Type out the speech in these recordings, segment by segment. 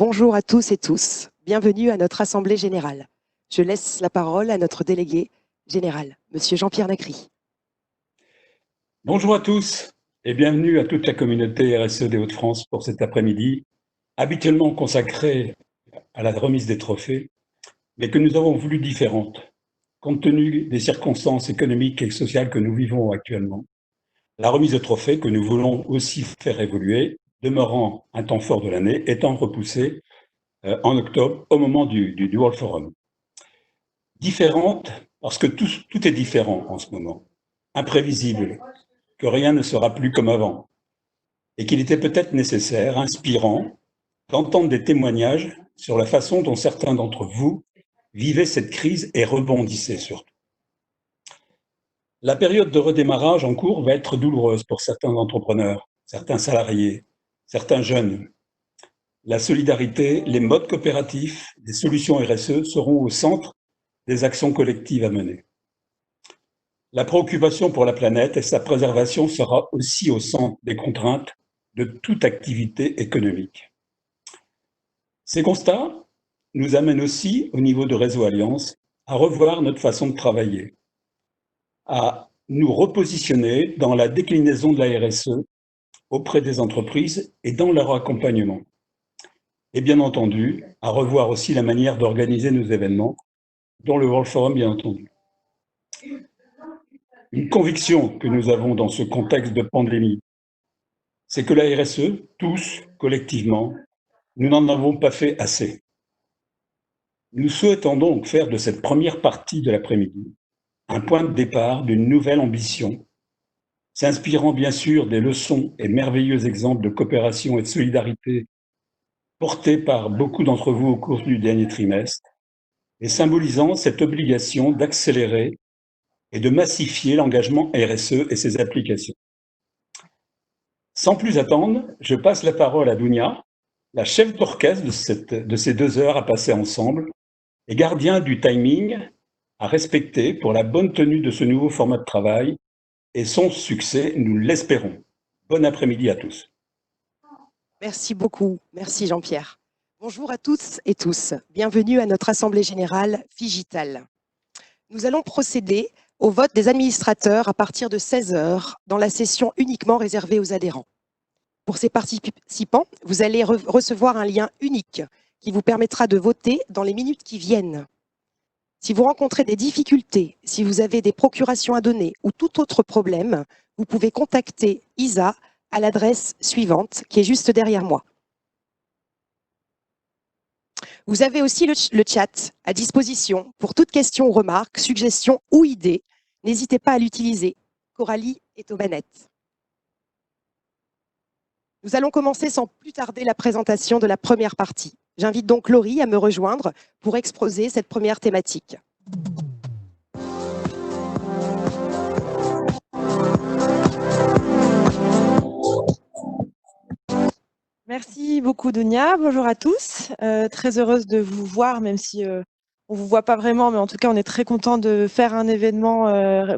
Bonjour à tous et tous. Bienvenue à notre Assemblée générale. Je laisse la parole à notre délégué général, Monsieur Jean-Pierre Nacry. Bonjour à tous et bienvenue à toute la communauté RSE des Hauts-de-France pour cet après-midi, habituellement consacré à la remise des trophées, mais que nous avons voulu différente, compte tenu des circonstances économiques et sociales que nous vivons actuellement. La remise de trophées que nous voulons aussi faire évoluer, demeurant un temps fort de l'année, étant repoussée en octobre au moment du World Forum. Différente parce que tout est différent en ce moment, imprévisible, que rien ne sera plus comme avant, et qu'il était peut-être nécessaire, inspirant, d'entendre des témoignages sur la façon dont certains d'entre vous vivaient cette crise et rebondissaient surtout. La période de redémarrage en cours va être douloureuse pour certains entrepreneurs, certains salariés, certains jeunes. La solidarité, les modes coopératifs, les solutions RSE seront au centre des actions collectives à mener. La préoccupation pour la planète et sa préservation sera aussi au centre des contraintes de toute activité économique. Ces constats nous amènent aussi, au niveau de Réseau Alliance, à revoir notre façon de travailler, à nous repositionner dans la déclinaison de la RSE auprès des entreprises et dans leur accompagnement. Et bien entendu, à revoir aussi la manière d'organiser nos événements, dont le World Forum, bien entendu. Une conviction que nous avons dans ce contexte de pandémie, c'est que la RSE, tous, collectivement, nous n'en avons pas fait assez. Nous souhaitons donc faire de cette première partie de l'après-midi un point de départ d'une nouvelle ambition, s'inspirant bien sûr des leçons et merveilleux exemples de coopération et de solidarité portés par beaucoup d'entre vous au cours du dernier trimestre, et symbolisant cette obligation d'accélérer et de massifier l'engagement RSE et ses applications. Sans plus attendre, je passe la parole à Dounia, la chef d'orchestre de ces 2 heures à passer ensemble, et gardien du timing à respecter pour la bonne tenue de ce nouveau format de travail et son succès, nous l'espérons. Bon après-midi à tous. Merci beaucoup. Merci Jean-Pierre. Bonjour à toutes et tous. Bienvenue à notre Assemblée générale Figital. Nous allons procéder au vote des administrateurs à partir de 16 h dans la session uniquement réservée aux adhérents. Pour ces participants, vous allez recevoir un lien unique qui vous permettra de voter dans les minutes qui viennent. Si vous rencontrez des difficultés, si vous avez des procurations à donner ou tout autre problème, vous pouvez contacter Isa à l'adresse suivante qui est juste derrière moi. Vous avez aussi le chat à disposition pour toute question, remarque, suggestion ou idée. N'hésitez pas à l'utiliser. Coralie est aux manettes. Nous allons commencer sans plus tarder la présentation de la première partie. J'invite donc Laurie à me rejoindre pour exposer cette première thématique. Merci beaucoup, Dounia. Bonjour à tous. Très heureuse de vous voir, même si on ne vous voit pas vraiment, mais en tout cas, on est très content de faire un événement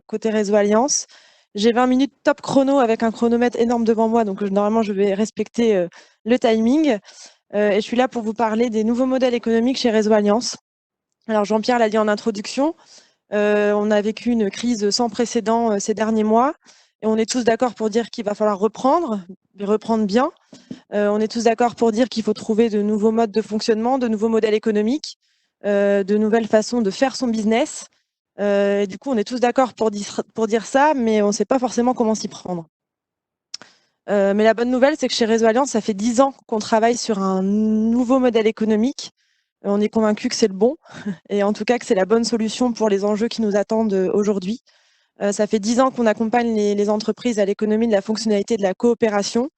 côté Réseau Alliance. J'ai 20 minutes top chrono avec un chronomètre énorme devant moi, donc normalement, je vais respecter le timing. Et je suis là pour vous parler des nouveaux modèles économiques chez Réseau Alliance. Alors, Jean-Pierre l'a dit en introduction, on a vécu une crise sans précédent ces derniers mois, et on est tous d'accord pour dire qu'il va falloir reprendre bien. On est tous d'accord pour dire qu'il faut trouver de nouveaux modes de fonctionnement, de nouveaux modèles économiques, de nouvelles façons de faire son business. Et du coup, on est tous d'accord pour dire ça, mais on ne sait pas forcément comment s'y prendre. Mais la bonne nouvelle, c'est que chez Réseau Alliance, ça fait 10 ans qu'on travaille sur un nouveau modèle économique. On est convaincu que c'est le bon, et en tout cas que c'est la bonne solution pour les enjeux qui nous attendent aujourd'hui. Ça fait 10 ans qu'on accompagne les entreprises à l'économie de la fonctionnalité de la coopération.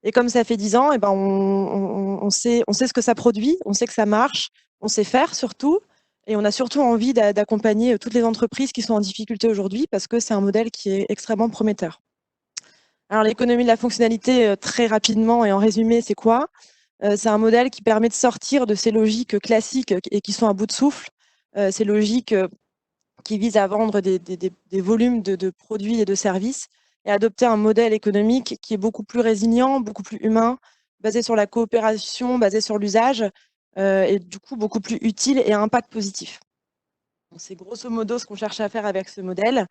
Et comme ça fait 10 ans, on sait ce que ça produit, on sait que ça marche, on sait faire surtout, et on a surtout envie d'accompagner toutes les entreprises qui sont en difficulté aujourd'hui parce que c'est un modèle qui est extrêmement prometteur. Alors l'économie de la fonctionnalité, très rapidement et en résumé, c'est quoi ? C'est un modèle qui permet de sortir de ces logiques classiques et qui sont à bout de souffle, ces logiques qui visent à vendre des volumes de produits et de services, et adopter un modèle économique qui est beaucoup plus résilient, beaucoup plus humain, basé sur la coopération, basé sur l'usage, et du coup beaucoup plus utile et à impact positif. C'est grosso modo ce qu'on cherche à faire avec ce modèle.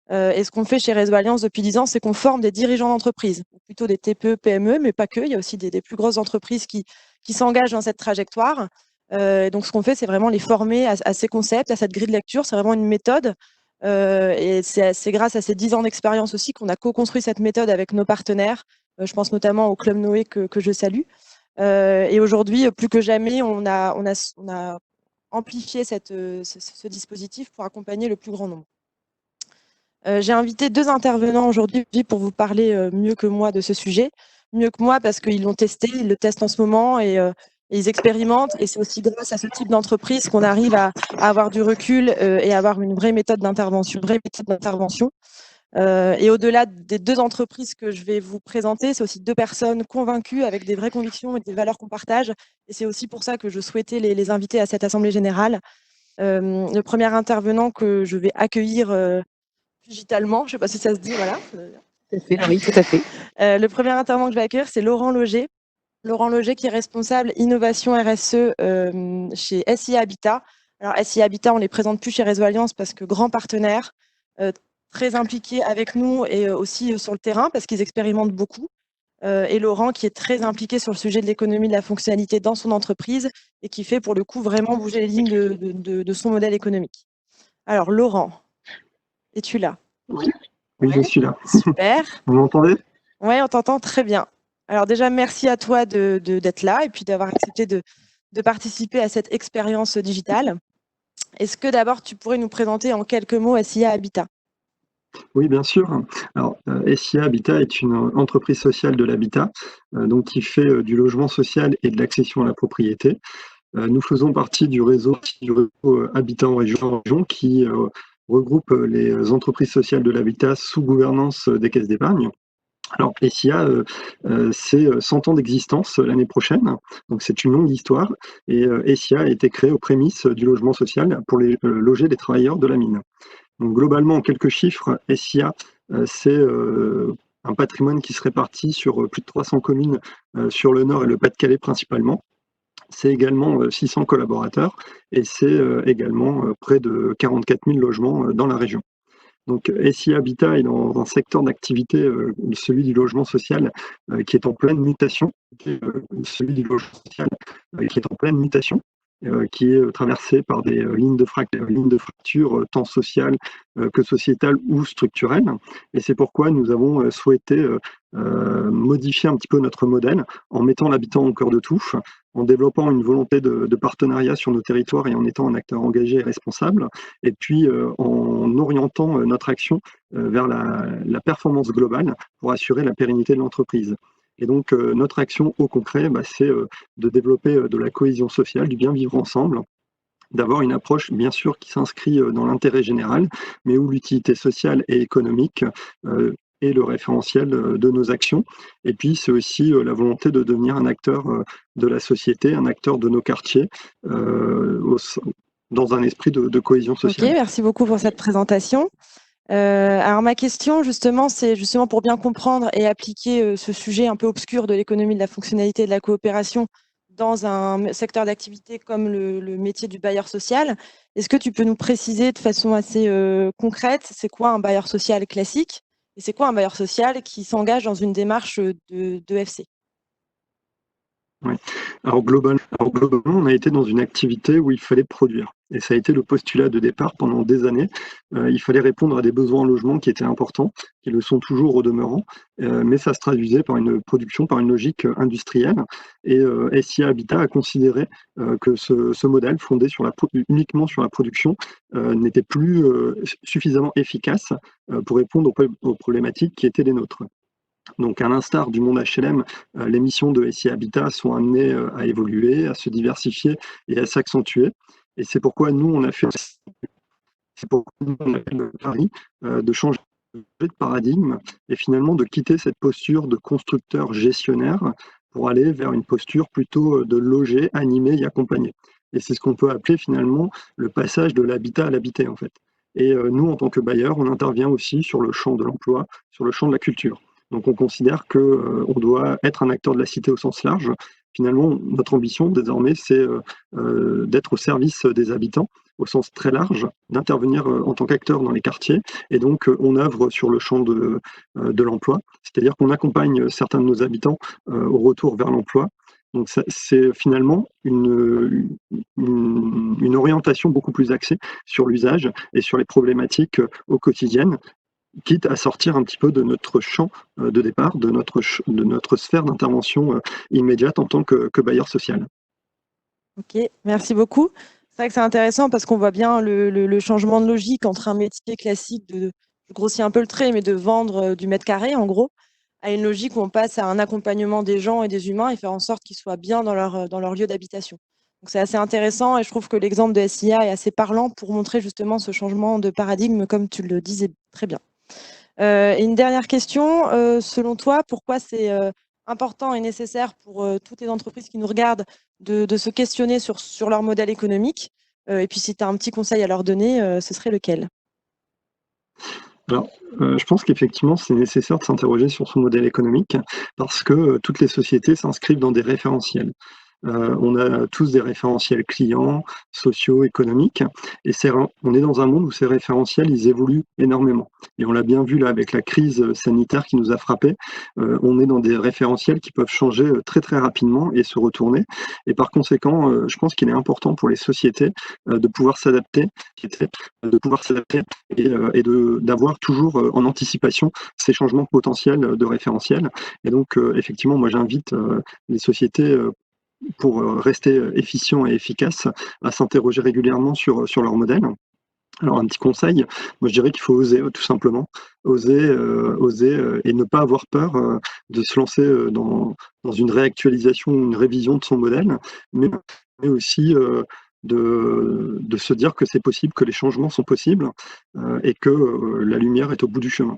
Et ce qu'on fait chez Réseau Alliance depuis 10 ans, c'est qu'on forme des dirigeants d'entreprise, plutôt des TPE, PME, mais pas que. Il y a aussi des plus grosses entreprises qui s'engagent dans cette trajectoire. Donc, ce qu'on fait, c'est vraiment les former à ces concepts, à cette grille de lecture. C'est vraiment une méthode. Et c'est grâce à ces 10 ans d'expérience aussi qu'on a co-construit cette méthode avec nos partenaires. Je pense notamment au Club Noé que je salue. Et aujourd'hui, plus que jamais, on a amplifié ce dispositif pour accompagner le plus grand nombre. J'ai invité 2 intervenants aujourd'hui pour vous parler mieux que moi de ce sujet. Mieux que moi parce qu'ils l'ont testé, ils le testent en ce moment et ils expérimentent. Et c'est aussi grâce à ce type d'entreprise qu'on arrive à avoir du recul et à avoir une vraie méthode d'intervention. Et au-delà des 2 entreprises que je vais vous présenter, c'est aussi 2 personnes convaincues avec des vraies convictions et des valeurs qu'on partage. Et c'est aussi pour ça que je souhaitais les inviter à cette Assemblée générale. Le premier intervenant que je vais accueillir digitalement, je ne sais pas si ça se dit, voilà. Oui, tout à fait. Le premier intervenant que je vais accueillir, c'est Laurent Loger. Laurent Loger qui est responsable innovation RSE chez SIA Habitat. Alors SIA Habitat, on ne les présente plus chez Réseau Alliance parce que grand partenaire, très impliqué avec nous et aussi sur le terrain parce qu'ils expérimentent beaucoup. Et Laurent qui est très impliqué sur le sujet de l'économie de la fonctionnalité dans son entreprise et qui fait pour le coup vraiment bouger les lignes de son modèle économique. Alors Laurent, es-tu là? Oui, je suis là. Super. Vous m'entendez? Oui, on t'entend très bien. Alors déjà, merci à toi d'être là et puis d'avoir accepté de participer à cette expérience digitale. Est-ce que d'abord, tu pourrais nous présenter en quelques mots SIA Habitat? Oui, bien sûr. Alors, SIA Habitat est une entreprise sociale de l'habitat, donc qui fait du logement social et de l'accession à la propriété. Nous faisons partie du réseau Habitat en région qui regroupe les entreprises sociales de l'habitat sous gouvernance des caisses d'épargne. Alors, SIA, c'est 100 ans d'existence l'année prochaine, donc c'est une longue histoire. Et SIA a été créé aux prémices du logement social pour loger les travailleurs de la mine. Donc globalement, en quelques chiffres, SIA, c'est un patrimoine qui se répartit sur plus de 300 communes sur le Nord et le Pas-de-Calais principalement. C'est également 600 collaborateurs et c'est également près de 44 000 logements dans la région. Donc SIA Habitat est dans un secteur d'activité, celui du logement social, qui est en pleine mutation, celui du logement social qui est en pleine mutation, qui est traversé par des lignes de fracture tant sociales que sociétales ou structurelles. Et c'est pourquoi nous avons souhaité modifier un petit peu notre modèle en mettant l'habitant au cœur de tout, en développant une volonté de partenariat sur nos territoires et en étant un acteur engagé et responsable, et puis en orientant notre action vers la performance globale pour assurer la pérennité de l'entreprise. Et donc notre action au concret, c'est de développer de la cohésion sociale, du bien vivre ensemble, d'avoir une approche bien sûr qui s'inscrit dans l'intérêt général, mais où l'utilité sociale et économique est le référentiel de nos actions. Et puis c'est aussi la volonté de devenir un acteur de la société, un acteur de nos quartiers, dans un esprit de cohésion sociale. Ok, merci beaucoup pour cette présentation. Alors ma question justement, c'est justement pour bien comprendre et appliquer ce sujet un peu obscur de l'économie de la fonctionnalité et de la coopération dans un secteur d'activité comme le métier du bailleur social. Est-ce que tu peux nous préciser de façon assez concrète, c'est quoi un bailleur social classique et c'est quoi un bailleur social qui s'engage dans une démarche de FC? Oui. Alors globalement, on a été dans une activité où il fallait produire. Et ça a été le postulat de départ pendant des années. Il fallait répondre à des besoins en logement qui étaient importants, qui le sont toujours au demeurant, mais ça se traduisait par une production, par une logique industrielle. Et SIA Habitat a considéré que ce modèle fondé uniquement sur la production n'était plus suffisamment efficace pour répondre aux problématiques qui étaient les nôtres. Donc, à l'instar du monde HLM, les missions de SIA Habitat sont amenées à évoluer, à se diversifier et à s'accentuer. Et c'est pourquoi nous, on a fait le pari de changer de paradigme et finalement de quitter cette posture de constructeur gestionnaire pour aller vers une posture plutôt de loger, animer et accompagner. Et c'est ce qu'on peut appeler finalement le passage de l'habitat à l'habité en fait. Et nous, en tant que bailleur, on intervient aussi sur le champ de l'emploi, sur le champ de la culture. Donc on considère qu'on doit être un acteur de la cité au sens large. Finalement, notre ambition désormais, c'est d'être au service des habitants au sens très large, d'intervenir en tant qu'acteur dans les quartiers. Et donc, on œuvre sur le champ de l'emploi, c'est-à-dire qu'on accompagne certains de nos habitants au retour vers l'emploi. Donc, c'est finalement une orientation beaucoup plus axée sur l'usage et sur les problématiques au quotidien, quitte à sortir un petit peu de notre champ de départ, de notre sphère d'intervention immédiate en tant que bailleur social. Ok, merci beaucoup. C'est vrai que c'est intéressant parce qu'on voit bien le changement de logique entre un métier classique je grossis un peu le trait, mais de vendre du mètre carré, en gros, à une logique où on passe à un accompagnement des gens et des humains et faire en sorte qu'ils soient bien dans leur lieu d'habitation. Donc c'est assez intéressant et je trouve que l'exemple de SIA est assez parlant pour montrer justement ce changement de paradigme, comme tu le disais très bien. Et une dernière question, selon toi, pourquoi c'est important et nécessaire pour toutes les entreprises qui nous regardent de se questionner sur leur modèle économique? Et puis si tu as un petit conseil à leur donner, ce serait lequel? Alors, je pense qu'effectivement, c'est nécessaire de s'interroger sur son modèle économique parce que toutes les sociétés s'inscrivent dans des référentiels. On a tous des référentiels clients, sociaux, économiques, et on est dans un monde où ces référentiels, ils évoluent énormément. Et on l'a bien vu là avec la crise sanitaire qui nous a frappés. On est dans des référentiels qui peuvent changer très très rapidement et se retourner. Et par conséquent, je pense qu'il est important pour les sociétés de pouvoir s'adapter, et d'avoir toujours en anticipation ces changements potentiels de référentiels. Et donc, effectivement, moi j'invite les sociétés pour rester efficient et efficace, à s'interroger régulièrement sur leur modèle. Alors un petit conseil, moi je dirais qu'il faut oser tout simplement, oser et ne pas avoir peur de se lancer dans une réactualisation, une révision de son modèle, mais aussi de se dire que c'est possible, que les changements sont possibles et que la lumière est au bout du chemin.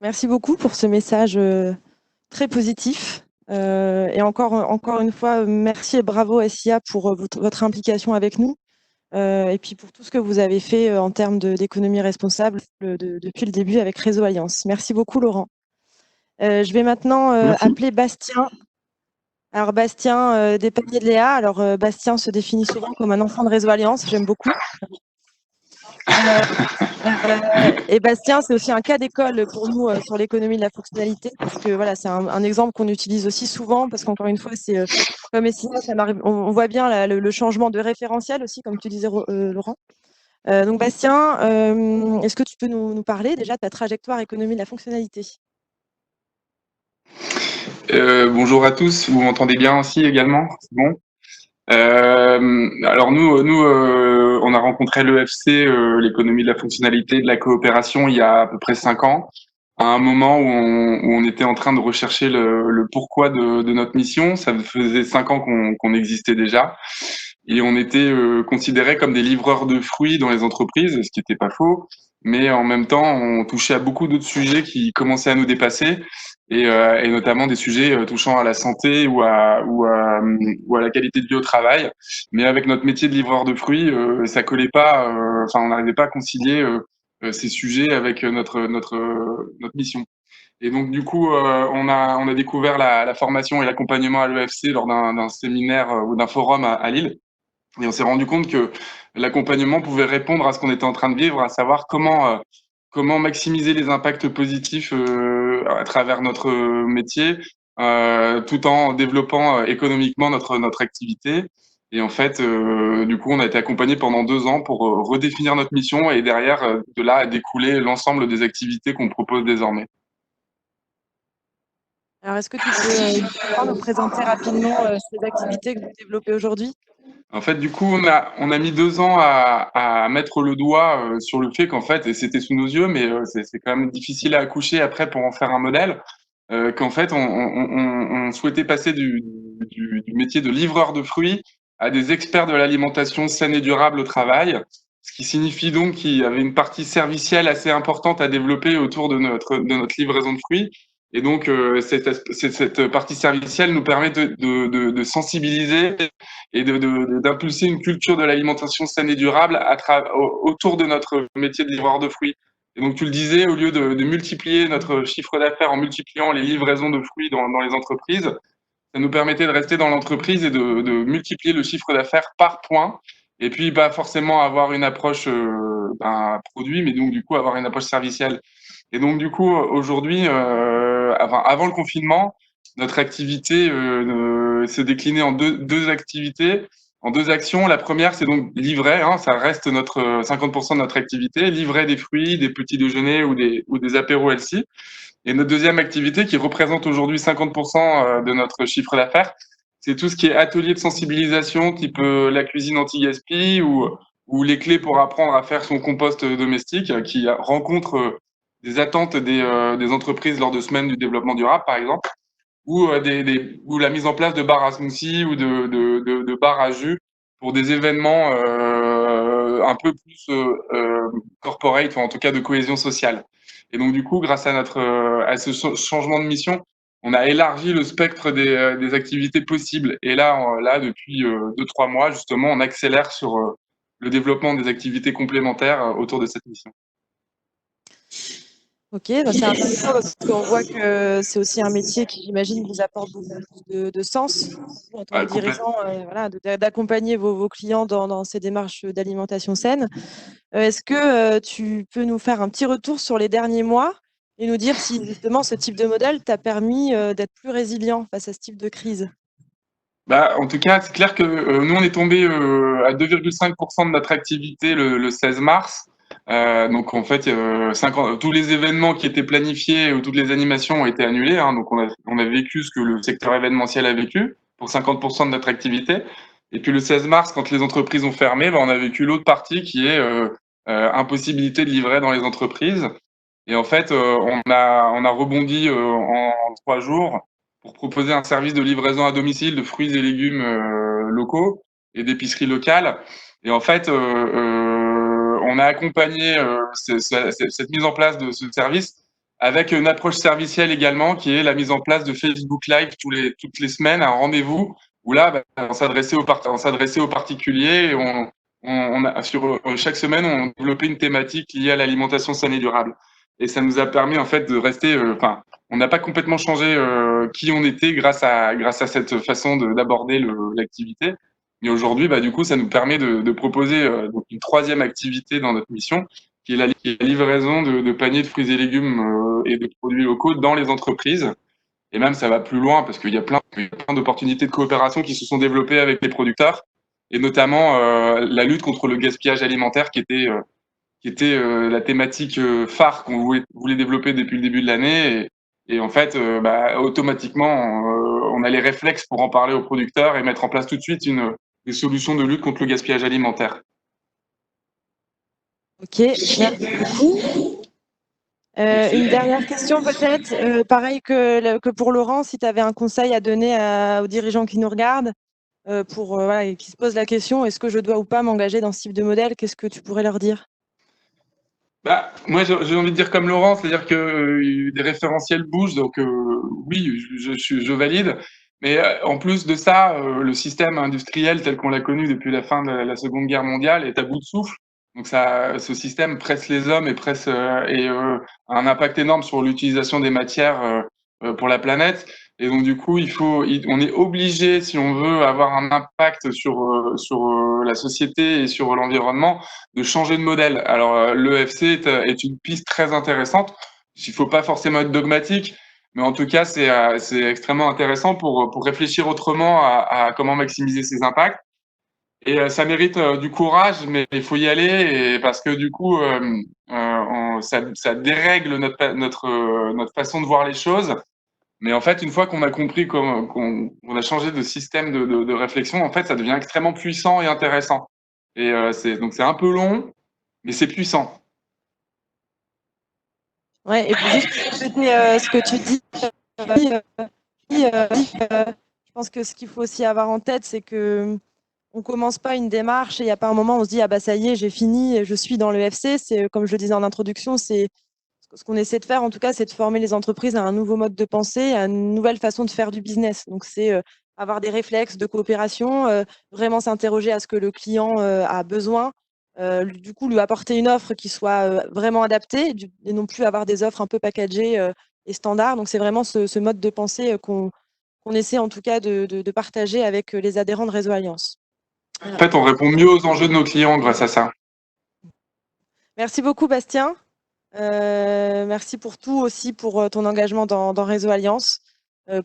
Merci beaucoup pour ce message très positif. Et encore une fois, merci et bravo SIA pour votre implication avec nous. Et puis pour tout ce que vous avez fait en termes d'économie responsable depuis le début avec Réseau Alliance. Merci beaucoup, Laurent. Je vais maintenant Merci. appeler Bastien. Alors, Bastien des Paniers de Léa. Alors, Bastien se définit souvent comme un enfant de Réseau Alliance. J'aime beaucoup. Et Bastien, c'est aussi un cas d'école pour nous sur l'économie de la fonctionnalité, parce que voilà, c'est un exemple qu'on utilise aussi souvent, parce qu'encore une fois, c'est comme SIA, on voit bien le changement de référentiel aussi, comme tu disais, Laurent. Donc Bastien, est-ce que tu peux nous parler déjà de ta trajectoire économie de la fonctionnalité? Bonjour à tous, vous m'entendez bien aussi également? C'est bon? Alors nous, on a rencontré l'EFC, l'économie de la fonctionnalité, de la coopération, il y a à peu près 5 ans, à un moment où on était en train de rechercher le pourquoi de notre mission. Ça faisait 5 ans qu'on existait déjà, et on était considérés comme des livreurs de fruits dans les entreprises, ce qui n'était pas faux, mais en même temps, on touchait à beaucoup d'autres sujets qui commençaient à nous dépasser, et notamment des sujets touchant à la santé ou à la qualité de vie au travail. Mais avec notre métier de livreur de fruits, ça collait pas, enfin on n'arrivait pas à concilier ces sujets avec notre mission. Et donc du coup, on a découvert la formation et l'accompagnement à l'EFC lors d'un séminaire ou d'un forum à Lille. Et on s'est rendu compte que l'accompagnement pouvait répondre à ce qu'on était en train de vivre, à savoir comment maximiser les impacts positifs à travers notre métier, tout en développant économiquement notre activité. Et en fait, du coup, on a été accompagné pendant 2 ans pour redéfinir notre mission, et derrière, de là a découlé l'ensemble des activités qu'on propose désormais. Alors, est-ce que tu peux nous présenter rapidement ces activités que vous développez aujourd'hui? En fait, du coup, on a mis 2 ans à mettre le doigt sur le fait qu'en fait, et c'était sous nos yeux, mais c'est quand même difficile à accoucher après pour en faire un modèle, qu'en fait, on souhaitait passer du métier de livreur de fruits à des experts de l'alimentation saine et durable au travail, ce qui signifie donc qu'il y avait une partie servicielle assez importante à développer autour de notre livraison de fruits. Et donc, cette partie servicielle nous permet de sensibiliser et d'impulser une culture de l'alimentation saine et durable autour de notre métier de livreur de fruits. Et donc, tu le disais, au lieu de multiplier notre chiffre d'affaires en multipliant les livraisons de fruits dans les entreprises, ça nous permettait de rester dans l'entreprise et de multiplier le chiffre d'affaires par point. Et puis, pas forcément avoir une approche produit, mais donc, du coup, avoir une approche servicielle. Et donc, du coup, aujourd'hui, avant le confinement, notre activité s'est déclinée en deux activités, en deux actions. La première, c'est donc livrer, hein, ça reste 50% de notre activité, livrer des fruits, des petits déjeuners ou des apéros healthy. Et notre deuxième activité, qui représente aujourd'hui 50% de notre chiffre d'affaires, c'est tout ce qui est atelier de sensibilisation, type la cuisine anti-gaspi ou les clés pour apprendre à faire son compost domestique, qui rencontre des attentes des entreprises lors de semaines du développement durable, par exemple, ou la mise en place de bars à smoothie ou de bars à jus pour des événements un peu plus corporate, ou en tout cas de cohésion sociale. Et donc, du coup, grâce à ce changement de mission, on a élargi le spectre des activités possibles. Et là depuis 2-3 mois, justement, on accélère sur le développement des activités complémentaires autour de cette mission. Ok, bah c'est intéressant parce qu'on voit que c'est aussi un métier qui, j'imagine, vous apporte beaucoup de sens en tant que dirigeant, voilà, d'accompagner vos clients dans ces démarches d'alimentation saine. Est-ce que tu peux nous faire un petit retour sur les derniers mois et nous dire si justement ce type de modèle t'a permis d'être plus résilient face à ce type de crise? En tout cas, c'est clair que nous, on est tombé à 2,5% de notre activité le 16 mars. Donc, en fait, tous les événements qui étaient planifiés ou toutes les animations ont été annulées, hein. Donc, on a vécu ce que le secteur événementiel a vécu pour 50% de notre activité. Et puis, le 16 mars, quand les entreprises ont fermé, on a vécu l'autre partie qui est impossibilité de livrer dans les entreprises. Et en fait, on a rebondi en 3 jours pour proposer un service de livraison à domicile de fruits et légumes locaux et d'épicerie locale. Et en fait, on a accompagné cette mise en place de ce service avec une approche servicielle également, qui est la mise en place de Facebook Live toutes les semaines, un rendez-vous où là, on s'adressait aux particuliers et chaque semaine, on développait une thématique liée à l'alimentation saine et durable. Et ça nous a permis en fait de rester, on n'a pas complètement changé qui on était grâce à cette façon d'aborder l'activité. Mais aujourd'hui, du coup, ça nous permet de proposer donc une troisième activité dans notre mission, qui est la livraison de paniers de fruits et légumes et de produits locaux dans les entreprises. Et même, ça va plus loin parce qu'il y a plein d'opportunités de coopération qui se sont développées avec les producteurs, et notamment la lutte contre le gaspillage alimentaire qui était la thématique phare qu'on voulait développer depuis le début de l'année. Et en fait, automatiquement, on a les réflexes pour en parler aux producteurs et mettre en place tout de suite des solutions de lutte contre le gaspillage alimentaire. Ok, merci beaucoup. Une dernière question peut-être, pareil que pour Laurent, si tu avais un conseil à donner aux dirigeants qui nous regardent, qui se posent la question, est-ce que je dois ou pas m'engager dans ce type de modèle? Qu'est-ce que tu pourrais leur dire? Moi, j'ai envie de dire comme Laurent, c'est-à-dire que des référentiels bougent, donc oui, je valide. Mais en plus de ça, le système industriel tel qu'on l'a connu depuis la fin de la Seconde Guerre mondiale est à bout de souffle. Donc ce système presse les hommes et a un impact énorme sur l'utilisation des matières pour la planète. Et donc du coup, on est obligé, si on veut avoir un impact sur la société et sur l'environnement, de changer de modèle. Alors, l'EFC est une piste très intéressante. Il ne faut pas forcément être dogmatique, mais en tout cas, c'est extrêmement intéressant pour réfléchir autrement à comment maximiser ses impacts. Et ça mérite du courage, mais il faut y aller parce que du coup, ça dérègle notre façon de voir les choses. Mais en fait, une fois qu'on a compris qu'on a changé de système de réflexion, en fait, ça devient extrêmement puissant et intéressant. Et donc c'est un peu long, mais c'est puissant. Ouais, et puis juste pour compléter ce que tu dis, je pense que ce qu'il faut aussi avoir en tête, c'est que on commence pas une démarche et il n'y a pas un moment où on se dit ah bah ça y est, j'ai fini, je suis dans le FC. C'est comme je le disais en introduction, c'est ce qu'on essaie de faire en tout cas, c'est de former les entreprises à un nouveau mode de pensée, à une nouvelle façon de faire du business. Donc c'est avoir des réflexes de coopération, vraiment s'interroger à ce que le client a besoin, du coup lui apporter une offre qui soit vraiment adaptée et non plus avoir des offres un peu packagées et standards. Donc c'est vraiment ce mode de pensée qu'on essaie en tout cas de partager avec les adhérents de Réseau Alliance. En fait, on répond mieux aux enjeux de nos clients grâce à ça. Merci beaucoup Bastien. Merci pour tout aussi, pour ton engagement dans Réseau Alliance,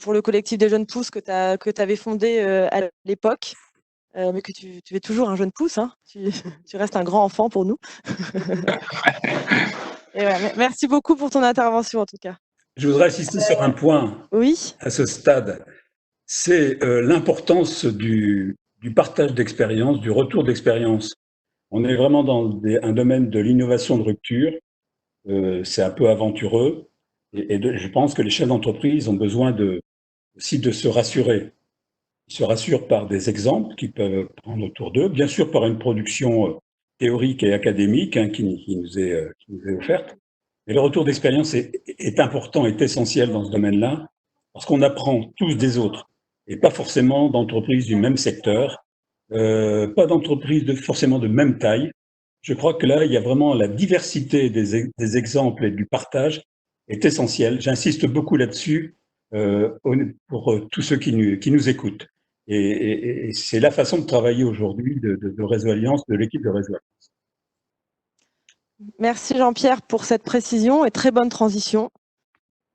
pour le collectif des jeunes pousses que tu avais fondé à l'époque, mais que tu es toujours un jeune pousse, hein. Tu restes un grand enfant pour nous. Et ouais, merci beaucoup pour ton intervention en tout cas. Je voudrais insister sur un point Oui. à ce stade, c'est l'importance du partage d'expérience, du retour d'expérience. On est vraiment dans un domaine de l'innovation de rupture, c'est un peu aventureux, et je pense que les chefs d'entreprise ont besoin aussi de se rassurer. Ils se rassurent par des exemples qu'ils peuvent prendre autour d'eux, bien sûr par une production théorique et académique qui nous est offerte. Mais le retour d'expérience est important, est essentiel dans ce domaine-là, parce qu'on apprend tous des autres, et pas forcément d'entreprises du même secteur, pas d'entreprises forcément de même taille. Je crois que là, il y a vraiment la diversité des exemples et du partage est essentielle. J'insiste beaucoup là-dessus pour tous ceux qui nous écoutent. Et c'est la façon de travailler aujourd'hui de Réseau Alliance, de l'équipe de Réseau Alliance. Merci Jean-Pierre pour cette précision et très bonne transition.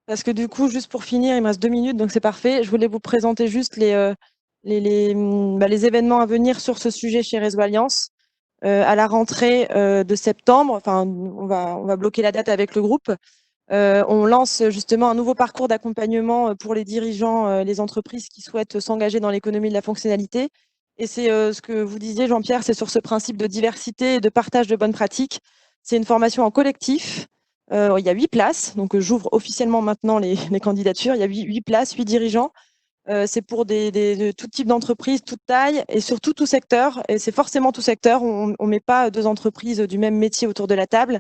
Parce que du coup, juste pour finir, il me reste 2 minutes, donc c'est parfait. Je voulais vous présenter juste les événements à venir sur ce sujet chez Réseau Alliance. À la rentrée de septembre, enfin, on va bloquer la date avec le groupe. On lance justement un nouveau parcours d'accompagnement pour les dirigeants, les entreprises qui souhaitent s'engager dans l'économie de la fonctionnalité. Et c'est ce que vous disiez, Jean-Pierre, c'est sur ce principe de diversité et de partage de bonnes pratiques. C'est une formation en collectif. Il y a 8 places, donc j'ouvre officiellement maintenant les candidatures. Il y a 8 places, 8 dirigeants. C'est pour de tout type d'entreprise, toute taille et surtout tout secteur. Et c'est forcément tout secteur. On ne met pas 2 entreprises du même métier autour de la table.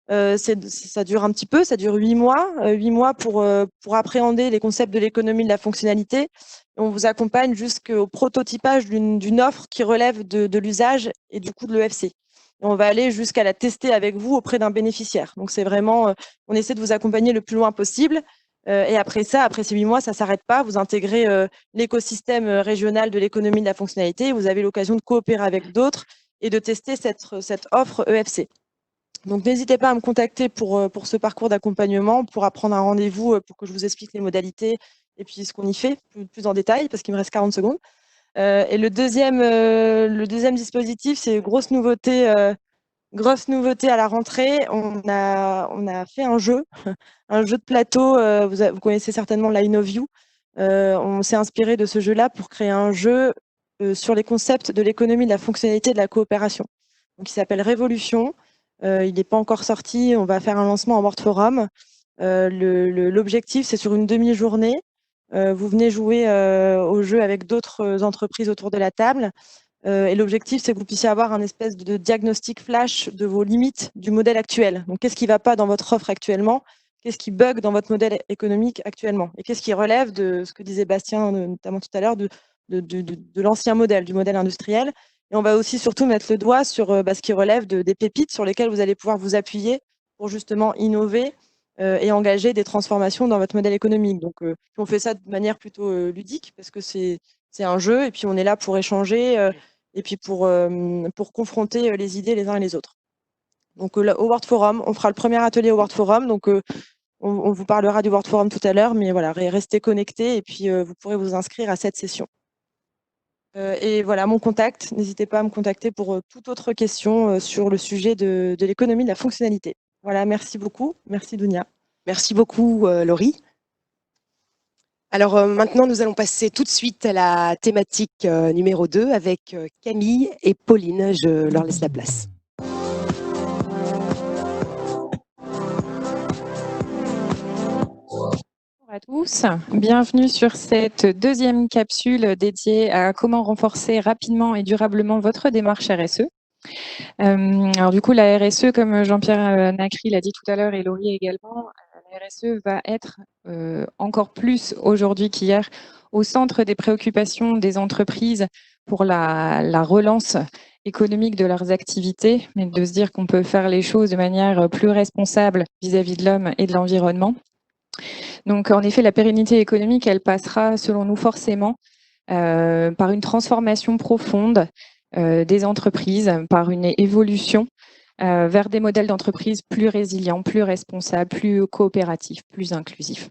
Ça dure un petit peu, ça dure 8 mois. 8 mois pour appréhender les concepts de l'économie de la fonctionnalité. Et on vous accompagne jusqu'au prototypage d'une offre qui relève de l'usage et du coup de l'EFC. On va aller jusqu'à la tester avec vous auprès d'un bénéficiaire. Donc c'est vraiment, on essaie de vous accompagner le plus loin possible. Et après ces 8 mois, ça ne s'arrête pas. Vous intégrez l'écosystème régional de l'économie de la fonctionnalité. Vous avez l'occasion de coopérer avec d'autres et de tester cette offre EFC. Donc n'hésitez pas à me contacter pour ce parcours d'accompagnement, pour prendre un rendez-vous, pour que je vous explique les modalités et puis ce qu'on y fait plus en détail, parce qu'il me reste 40 secondes. Et le deuxième dispositif, c'est grosse nouveauté à la rentrée. On a fait un jeu de plateau. Vous connaissez certainement la InnoView. On s'est inspiré de ce jeu-là pour créer un jeu sur les concepts de l'économie de la fonctionnalité et de la coopération. Donc, il s'appelle Révolution. Il n'est pas encore sorti. On va faire un lancement en World Forum. L'objectif, c'est sur une demi-journée. Vous venez jouer au jeu avec d'autres entreprises autour de la table. Et l'objectif, c'est que vous puissiez avoir un espèce de diagnostic flash de vos limites du modèle actuel. Donc, qu'est-ce qui ne va pas dans votre offre actuellement? Qu'est-ce qui bug dans votre modèle économique actuellement? Et qu'est-ce qui relève de ce que disait Bastien, notamment tout à l'heure, de l'ancien modèle, du modèle industriel? Et on va aussi surtout mettre le doigt sur ce qui relève des pépites sur lesquelles vous allez pouvoir vous appuyer pour justement innover et engager des transformations dans votre modèle économique. Donc, on fait ça de manière plutôt ludique parce que c'est un jeu et puis on est là pour échanger et puis pour confronter les idées les uns et les autres. Donc, au World Forum, on fera le premier atelier au World Forum. Donc, on vous parlera du World Forum tout à l'heure, mais voilà, restez connectés et puis vous pourrez vous inscrire à cette session. Et voilà mon contact. N'hésitez pas à me contacter pour toute autre question sur le sujet de l'économie de la fonctionnalité. Voilà, merci beaucoup. Merci Dounia. Merci beaucoup Laurie. Alors maintenant, nous allons passer tout de suite à la thématique numéro 2 avec Camille et Pauline. Je leur laisse la place. Bonjour à tous, bienvenue sur cette deuxième capsule dédiée à comment renforcer rapidement et durablement votre démarche RSE. Alors du coup, la RSE, comme Jean-Pierre Nacry l'a dit tout à l'heure et Laurie également, la RSE va être encore plus aujourd'hui qu'hier au centre des préoccupations des entreprises pour la relance économique de leurs activités, mais de se dire qu'on peut faire les choses de manière plus responsable vis-à-vis de l'homme et de l'environnement. Donc, en effet, la pérennité économique, elle passera, selon nous, forcément par une transformation profonde des entreprises, par une évolution vers des modèles d'entreprise plus résilients, plus responsables, plus coopératifs, plus inclusifs.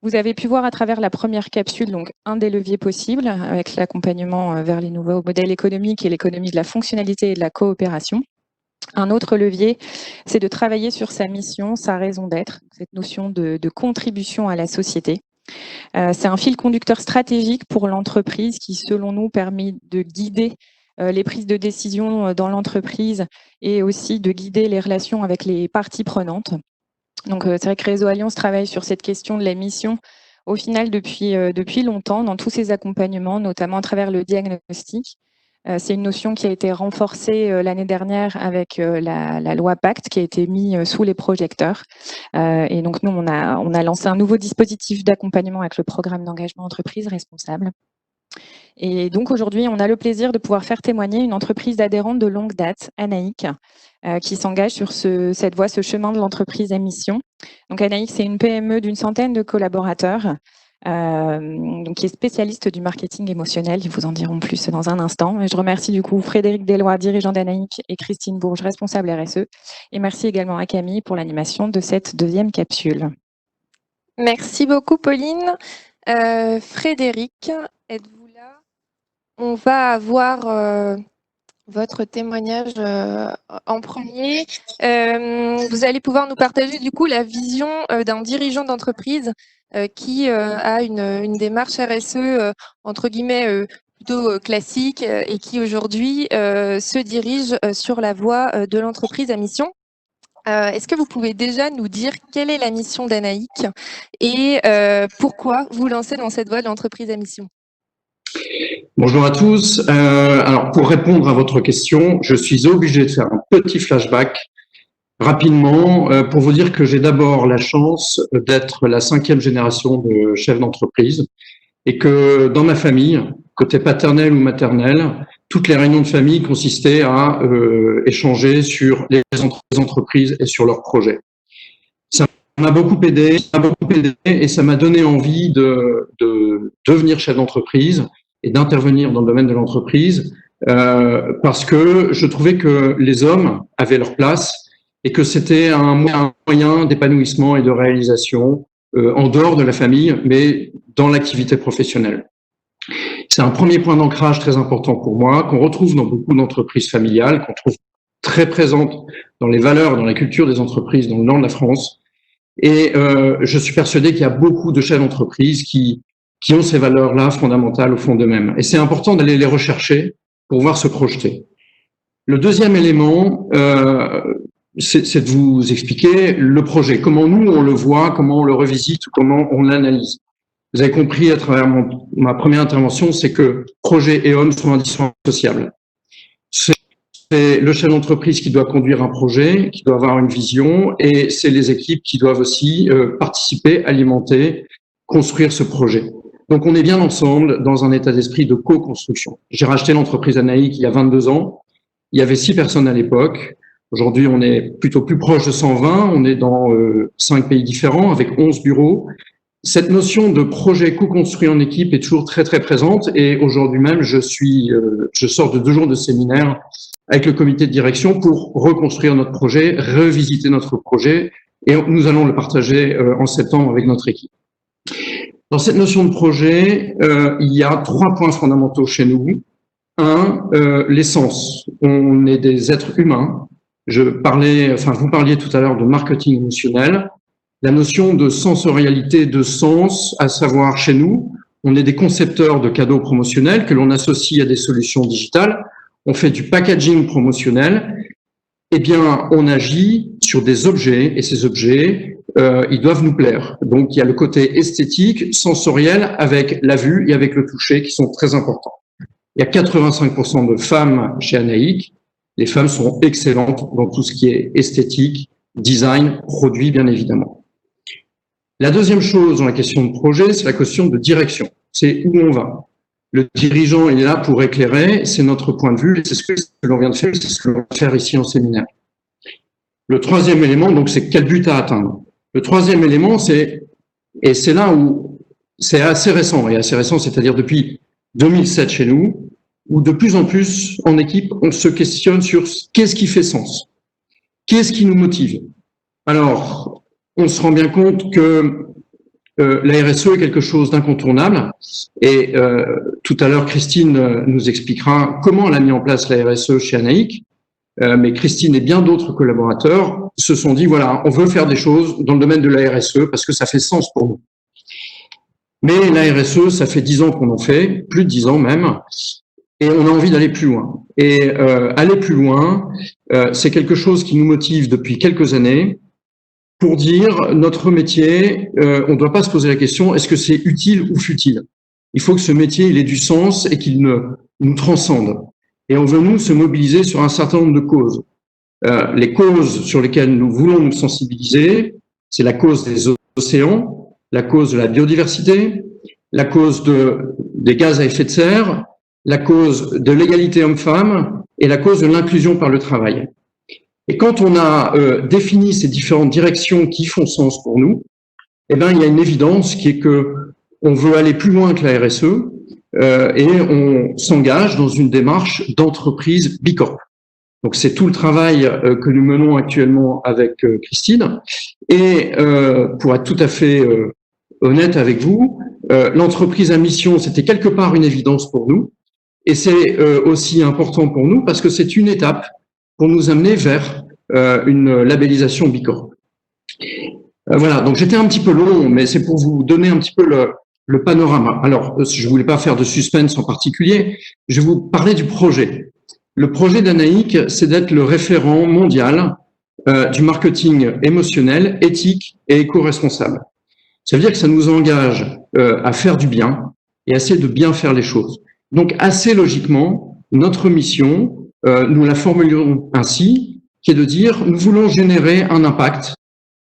Vous avez pu voir à travers la première capsule donc un des leviers possibles avec l'accompagnement vers les nouveaux modèles économiques et l'économie de la fonctionnalité et de la coopération. Un autre levier, c'est de travailler sur sa mission, sa raison d'être, cette notion de contribution à la société. C'est un fil conducteur stratégique pour l'entreprise qui, selon nous, permet de guider les prises de décision dans l'entreprise et aussi de guider les relations avec les parties prenantes. Donc, c'est vrai que Réseau Alliance travaille sur cette question de la mission au final depuis longtemps dans tous ses accompagnements, notamment à travers le diagnostic. C'est une notion qui a été renforcée l'année dernière avec la loi Pacte qui a été mise sous les projecteurs. Et donc, nous, on a lancé un nouveau dispositif d'accompagnement avec le programme d'engagement entreprise responsable. Et donc, aujourd'hui, on a le plaisir de pouvoir faire témoigner une entreprise adhérente de longue date, Anaïc, qui s'engage sur cette voie, ce chemin de l'entreprise à mission. Donc, Anaïc, c'est une PME d'une centaine de collaborateurs, donc qui est spécialiste du marketing émotionnel. Ils vous en diront plus dans un instant. Et je remercie du coup Frédéric Deslois, dirigeant d'Anaïc, et Christine Bourges, responsable RSE. Et merci également à Camille pour l'animation de cette deuxième capsule. Merci beaucoup, Pauline. Frédéric, êtes-vous là? On va avoir votre témoignage en premier. Vous allez pouvoir nous partager du coup la vision d'un dirigeant d'entreprise qui a une démarche RSE entre guillemets plutôt classique et qui aujourd'hui se dirige sur la voie de l'entreprise à mission. Est-ce que vous pouvez déjà nous dire quelle est la mission d'Anaïc et pourquoi vous lancez dans cette voie de l'entreprise à mission? Bonjour à tous. Alors, pour répondre à votre question, je suis obligé de faire un petit flashback rapidement pour vous dire que j'ai d'abord la chance d'être la 5e génération de chef d'entreprise et que dans ma famille, côté paternel ou maternel, toutes les réunions de famille consistaient à échanger sur les entreprises et sur leurs projets. Ça m'a beaucoup aidé et ça m'a donné envie de devenir chef d'entreprise et d'intervenir dans le domaine de l'entreprise parce que je trouvais que les hommes avaient leur place et que c'était un moyen d'épanouissement et de réalisation en dehors de la famille, mais dans l'activité professionnelle. C'est un premier point d'ancrage très important pour moi, qu'on retrouve dans beaucoup d'entreprises familiales, qu'on trouve très présente dans les valeurs, dans la culture des entreprises dans le nord de la France. Et je suis persuadé qu'il y a beaucoup de chefs d'entreprise qui ont ces valeurs-là fondamentales au fond d'eux-mêmes. Et c'est important d'aller les rechercher pour pouvoir se projeter. Le deuxième élément, c'est de vous expliquer le projet, comment nous on le voit, comment on le revisite, comment on l'analyse. Vous avez compris à travers ma première intervention, c'est que projet et homme sont indissociables. C'est le chef d'entreprise qui doit conduire un projet, qui doit avoir une vision, et c'est les équipes qui doivent aussi participer, alimenter, construire ce projet. Donc on est bien ensemble dans un état d'esprit de co-construction. J'ai racheté l'entreprise Anaïc il y a 22 ans. Il y avait 6 personnes à l'époque. Aujourd'hui, on est plutôt plus proche de 120. On est dans 5 pays différents avec 11 bureaux. Cette notion de projet co-construit en équipe est toujours très, très présente. Et aujourd'hui même, je sors de 2 jours de séminaire avec le comité de direction pour reconstruire notre projet, revisiter notre projet. Et nous allons le partager en septembre avec notre équipe. Dans cette notion de projet, il y a 3 points fondamentaux chez nous. Un, l'essence. On est des êtres humains. Vous parliez tout à l'heure de marketing émotionnel. La notion de sensorialité, de sens, à savoir chez nous, on est des concepteurs de cadeaux promotionnels que l'on associe à des solutions digitales. On fait du packaging promotionnel. Eh bien, on agit sur des objets et ces objets, ils doivent nous plaire. Donc, il y a le côté esthétique, sensoriel, avec la vue et avec le toucher qui sont très importants. Il y a 85% de femmes chez Anaïc. Les femmes sont excellentes dans tout ce qui est esthétique, design, produit, bien évidemment. La deuxième chose dans la question de projet, c'est la question de direction. C'est où on va. Le dirigeant, il est là pour éclairer, c'est notre point de vue, et c'est ce que l'on vient de faire, c'est ce que l'on va faire ici en séminaire. Le troisième élément, donc, c'est quel but à atteindre. Le troisième élément, et c'est là où c'est assez récent, c'est-à-dire depuis 2007 chez nous, où de plus en plus, en équipe, on se questionne sur qu'est-ce qui fait sens, qu'est-ce qui nous motive. Alors, on se rend bien compte que la RSE est quelque chose d'incontournable, et tout à l'heure, Christine nous expliquera comment elle a mis en place la RSE chez Anaïc. Mais Christine et bien d'autres collaborateurs se sont dit, voilà, on veut faire des choses dans le domaine de la RSE parce que ça fait sens pour nous. Mais la RSE, ça fait 10 ans qu'on en fait, plus de 10 ans même, et on a envie d'aller plus loin. Et aller plus loin, c'est quelque chose qui nous motive depuis quelques années pour dire, notre métier, on ne doit pas se poser la question, est-ce que c'est utile ou futile? Il faut que ce métier, il ait du sens et qu'il nous transcende. Et on veut, nous, se mobiliser sur un certain nombre de causes. Les causes sur lesquelles nous voulons nous sensibiliser, c'est la cause des océans, la cause de la biodiversité, la cause des gaz à effet de serre, la cause de l'égalité homme-femme et la cause de l'inclusion par le travail. Et quand on a défini ces différentes directions qui font sens pour nous, eh ben, il y a une évidence qui est que on veut aller plus loin que la RSE, et on s'engage dans une démarche d'entreprise Bicorp. Donc c'est tout le travail que nous menons actuellement avec Christine. Et pour être tout à fait honnête avec vous, l'entreprise à mission, c'était quelque part une évidence pour nous. Et c'est aussi important pour nous parce que c'est une étape pour nous amener vers une labellisation Bicorp. Voilà, donc j'étais un petit peu long, mais c'est pour vous donner un petit peu le panorama. Alors, je voulais pas faire de suspense en particulier, je vais vous parler du projet. Le projet d'Anaïc, c'est d'être le référent mondial du marketing émotionnel, éthique et éco-responsable. Ça veut dire que ça nous engage à faire du bien et à essayer de bien faire les choses. Donc, assez logiquement, notre mission, nous la formulons ainsi, qui est de dire, nous voulons générer un impact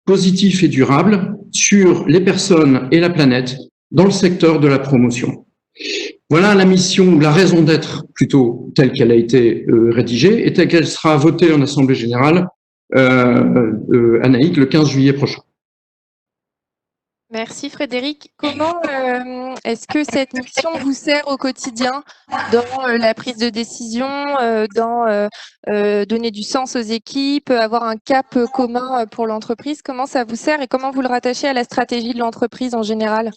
positif et durable sur les personnes et la planète dans le secteur de la promotion. Voilà la mission, la raison d'être plutôt telle qu'elle a été rédigée et telle qu'elle sera votée en Assemblée Générale Anaïc le 15 juillet prochain. Merci Frédéric. Comment est-ce que cette mission vous sert au quotidien dans la prise de décision, dans donner du sens aux équipes, avoir un cap commun pour l'entreprise? Comment ça vous sert et comment vous le rattachez à la stratégie de l'entreprise en général?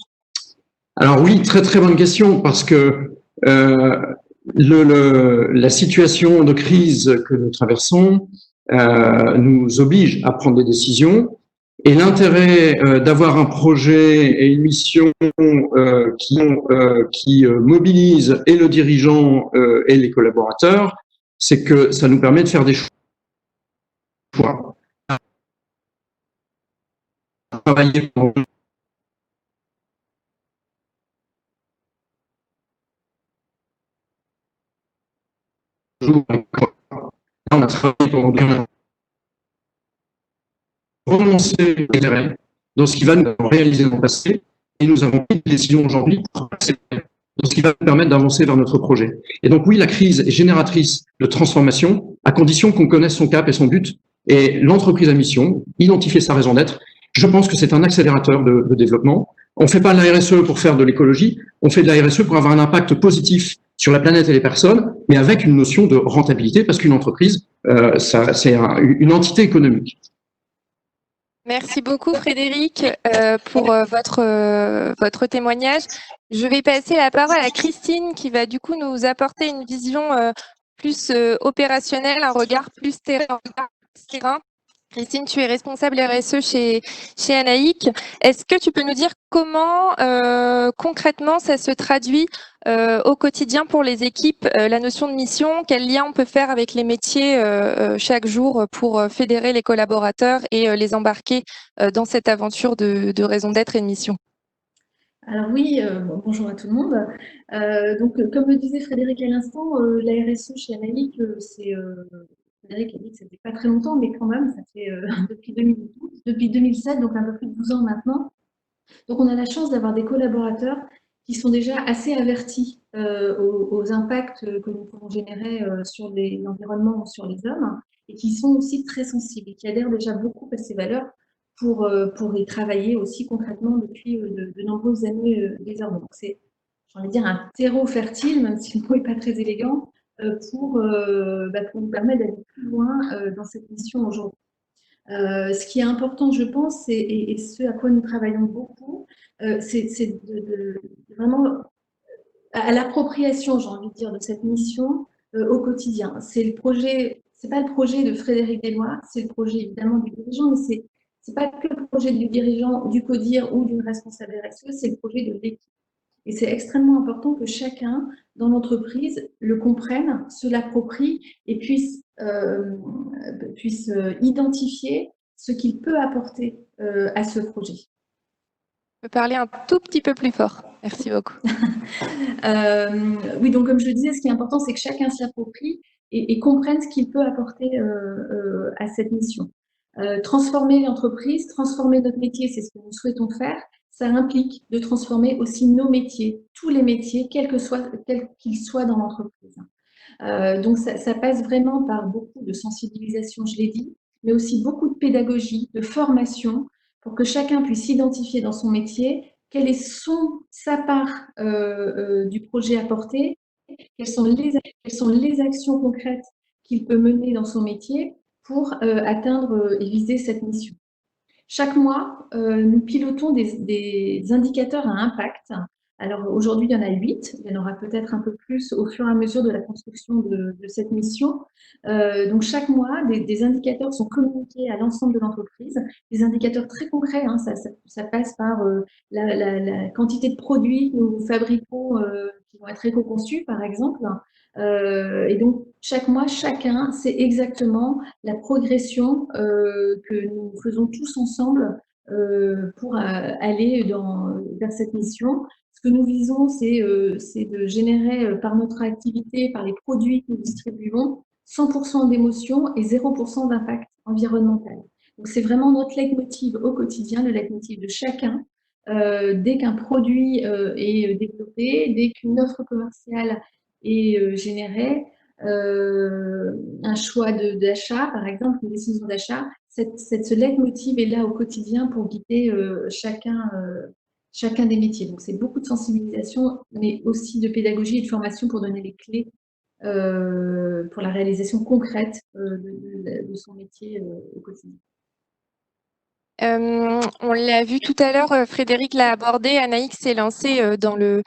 Alors oui, très très bonne question parce que la situation de crise que nous traversons nous oblige à prendre des décisions. Et l'intérêt d'avoir un projet et une mission qui mobilise et le dirigeant et les collaborateurs, c'est que ça nous permet de faire des choix. Travailler pour on a travaillé pendant bien renoncer dans ce qui va nous réaliser dans le passé et nous avons pris des décisions aujourd'hui dans ce qui va nous permettre d'avancer vers notre projet. Et donc oui, la crise est génératrice de transformation à condition qu'on connaisse son cap et son but. Et l'entreprise à mission, identifier sa raison d'être, je pense que c'est un accélérateur de développement. On ne fait pas de la RSE pour faire de l'écologie, on fait de la RSE pour avoir un impact positif sur la planète et les personnes, mais avec une notion de rentabilité, parce qu'une entreprise, c'est une entité économique. Merci beaucoup Frédéric pour votre témoignage. Je vais passer la parole à Christine qui va du coup nous apporter une vision plus opérationnelle, un regard plus terrain. Christine, tu es responsable RSE chez Anaïc. Est-ce que tu peux nous dire comment concrètement ça se traduit au quotidien pour les équipes, la notion de mission, quel lien on peut faire avec les métiers chaque jour pour fédérer les collaborateurs et les embarquer dans cette aventure de raison d'être et de mission? Alors oui, bonjour à tout le monde. Donc, comme le disait Frédéric à l'instant, la RSE chez Anaïc, Frédéric a dit que c'était pas très longtemps, mais quand même, ça fait depuis 2007, donc un peu plus de 12 ans maintenant. Donc on a la chance d'avoir des collaborateurs qui sont déjà assez avertis aux impacts que nous pouvons générer sur l'environnement ou sur les hommes, et qui sont aussi très sensibles et qui adhèrent déjà beaucoup à ces valeurs pour y travailler aussi concrètement depuis de nombreuses années désormais. Donc c'est, j'ai envie de dire, un terreau fertile, même si le mot n'est pas très élégant, pour nous permettre d'aller plus loin dans cette mission aujourd'hui. Ce qui est important, je pense, et ce à quoi nous travaillons beaucoup, c'est de vraiment à l'appropriation, j'ai envie de dire, de cette mission au quotidien. C'est le projet, c'est pas le projet de Frédéric Deslois, c'est le projet évidemment du dirigeant, mais c'est pas que le projet du dirigeant, du CODIR ou d'une responsable RSE, c'est le projet de l'équipe. Et c'est extrêmement important que chacun dans l'entreprise le comprenne, se l'approprie et puisse identifier ce qu'il peut apporter à ce projet. Je peux parler un tout petit peu plus fort. Merci beaucoup. Oui, donc comme je le disais, ce qui est important, c'est que chacun s'y approprie et comprenne ce qu'il peut apporter à cette mission. Transformer l'entreprise, transformer notre métier, c'est ce que nous souhaitons faire. Ça implique de transformer aussi nos métiers, tous les métiers, quels qu'ils soient dans l'entreprise. Donc ça passe vraiment par beaucoup de sensibilisation, je l'ai dit, mais aussi beaucoup de pédagogie, de formation, pour que chacun puisse identifier dans son métier quelle est sa part du projet apporté, quelles sont les actions concrètes qu'il peut mener dans son métier pour atteindre et viser cette mission. Chaque mois, nous pilotons des indicateurs à impact. Alors aujourd'hui, il y en a 8, il y en aura peut-être un peu plus au fur et à mesure de la construction de cette mission. Donc chaque mois, des indicateurs sont communiqués à l'ensemble de l'entreprise, des indicateurs très concrets, hein, ça passe par la quantité de produits que nous fabriquons qui vont être éco-conçus, par exemple. Et donc, chaque mois, chacun sait exactement la progression que nous faisons tous ensemble pour aller vers cette mission. Ce que nous visons, c'est de générer par notre activité, par les produits que nous distribuons, 100% d'émotion et 0% d'impact environnemental. Donc, c'est vraiment notre leitmotiv au quotidien, le leitmotiv de chacun. Dès qu'un produit est développé, dès qu'une offre commerciale est générée, un choix d'achat, par exemple, une décision d'achat, ce leitmotiv est là au quotidien pour guider chacun des métiers. Donc, c'est beaucoup de sensibilisation, mais aussi de pédagogie et de formation pour donner les clés pour la réalisation concrète de son métier au quotidien. On l'a vu tout à l'heure, Frédéric l'a abordé, Anaïs s'est lancée dans le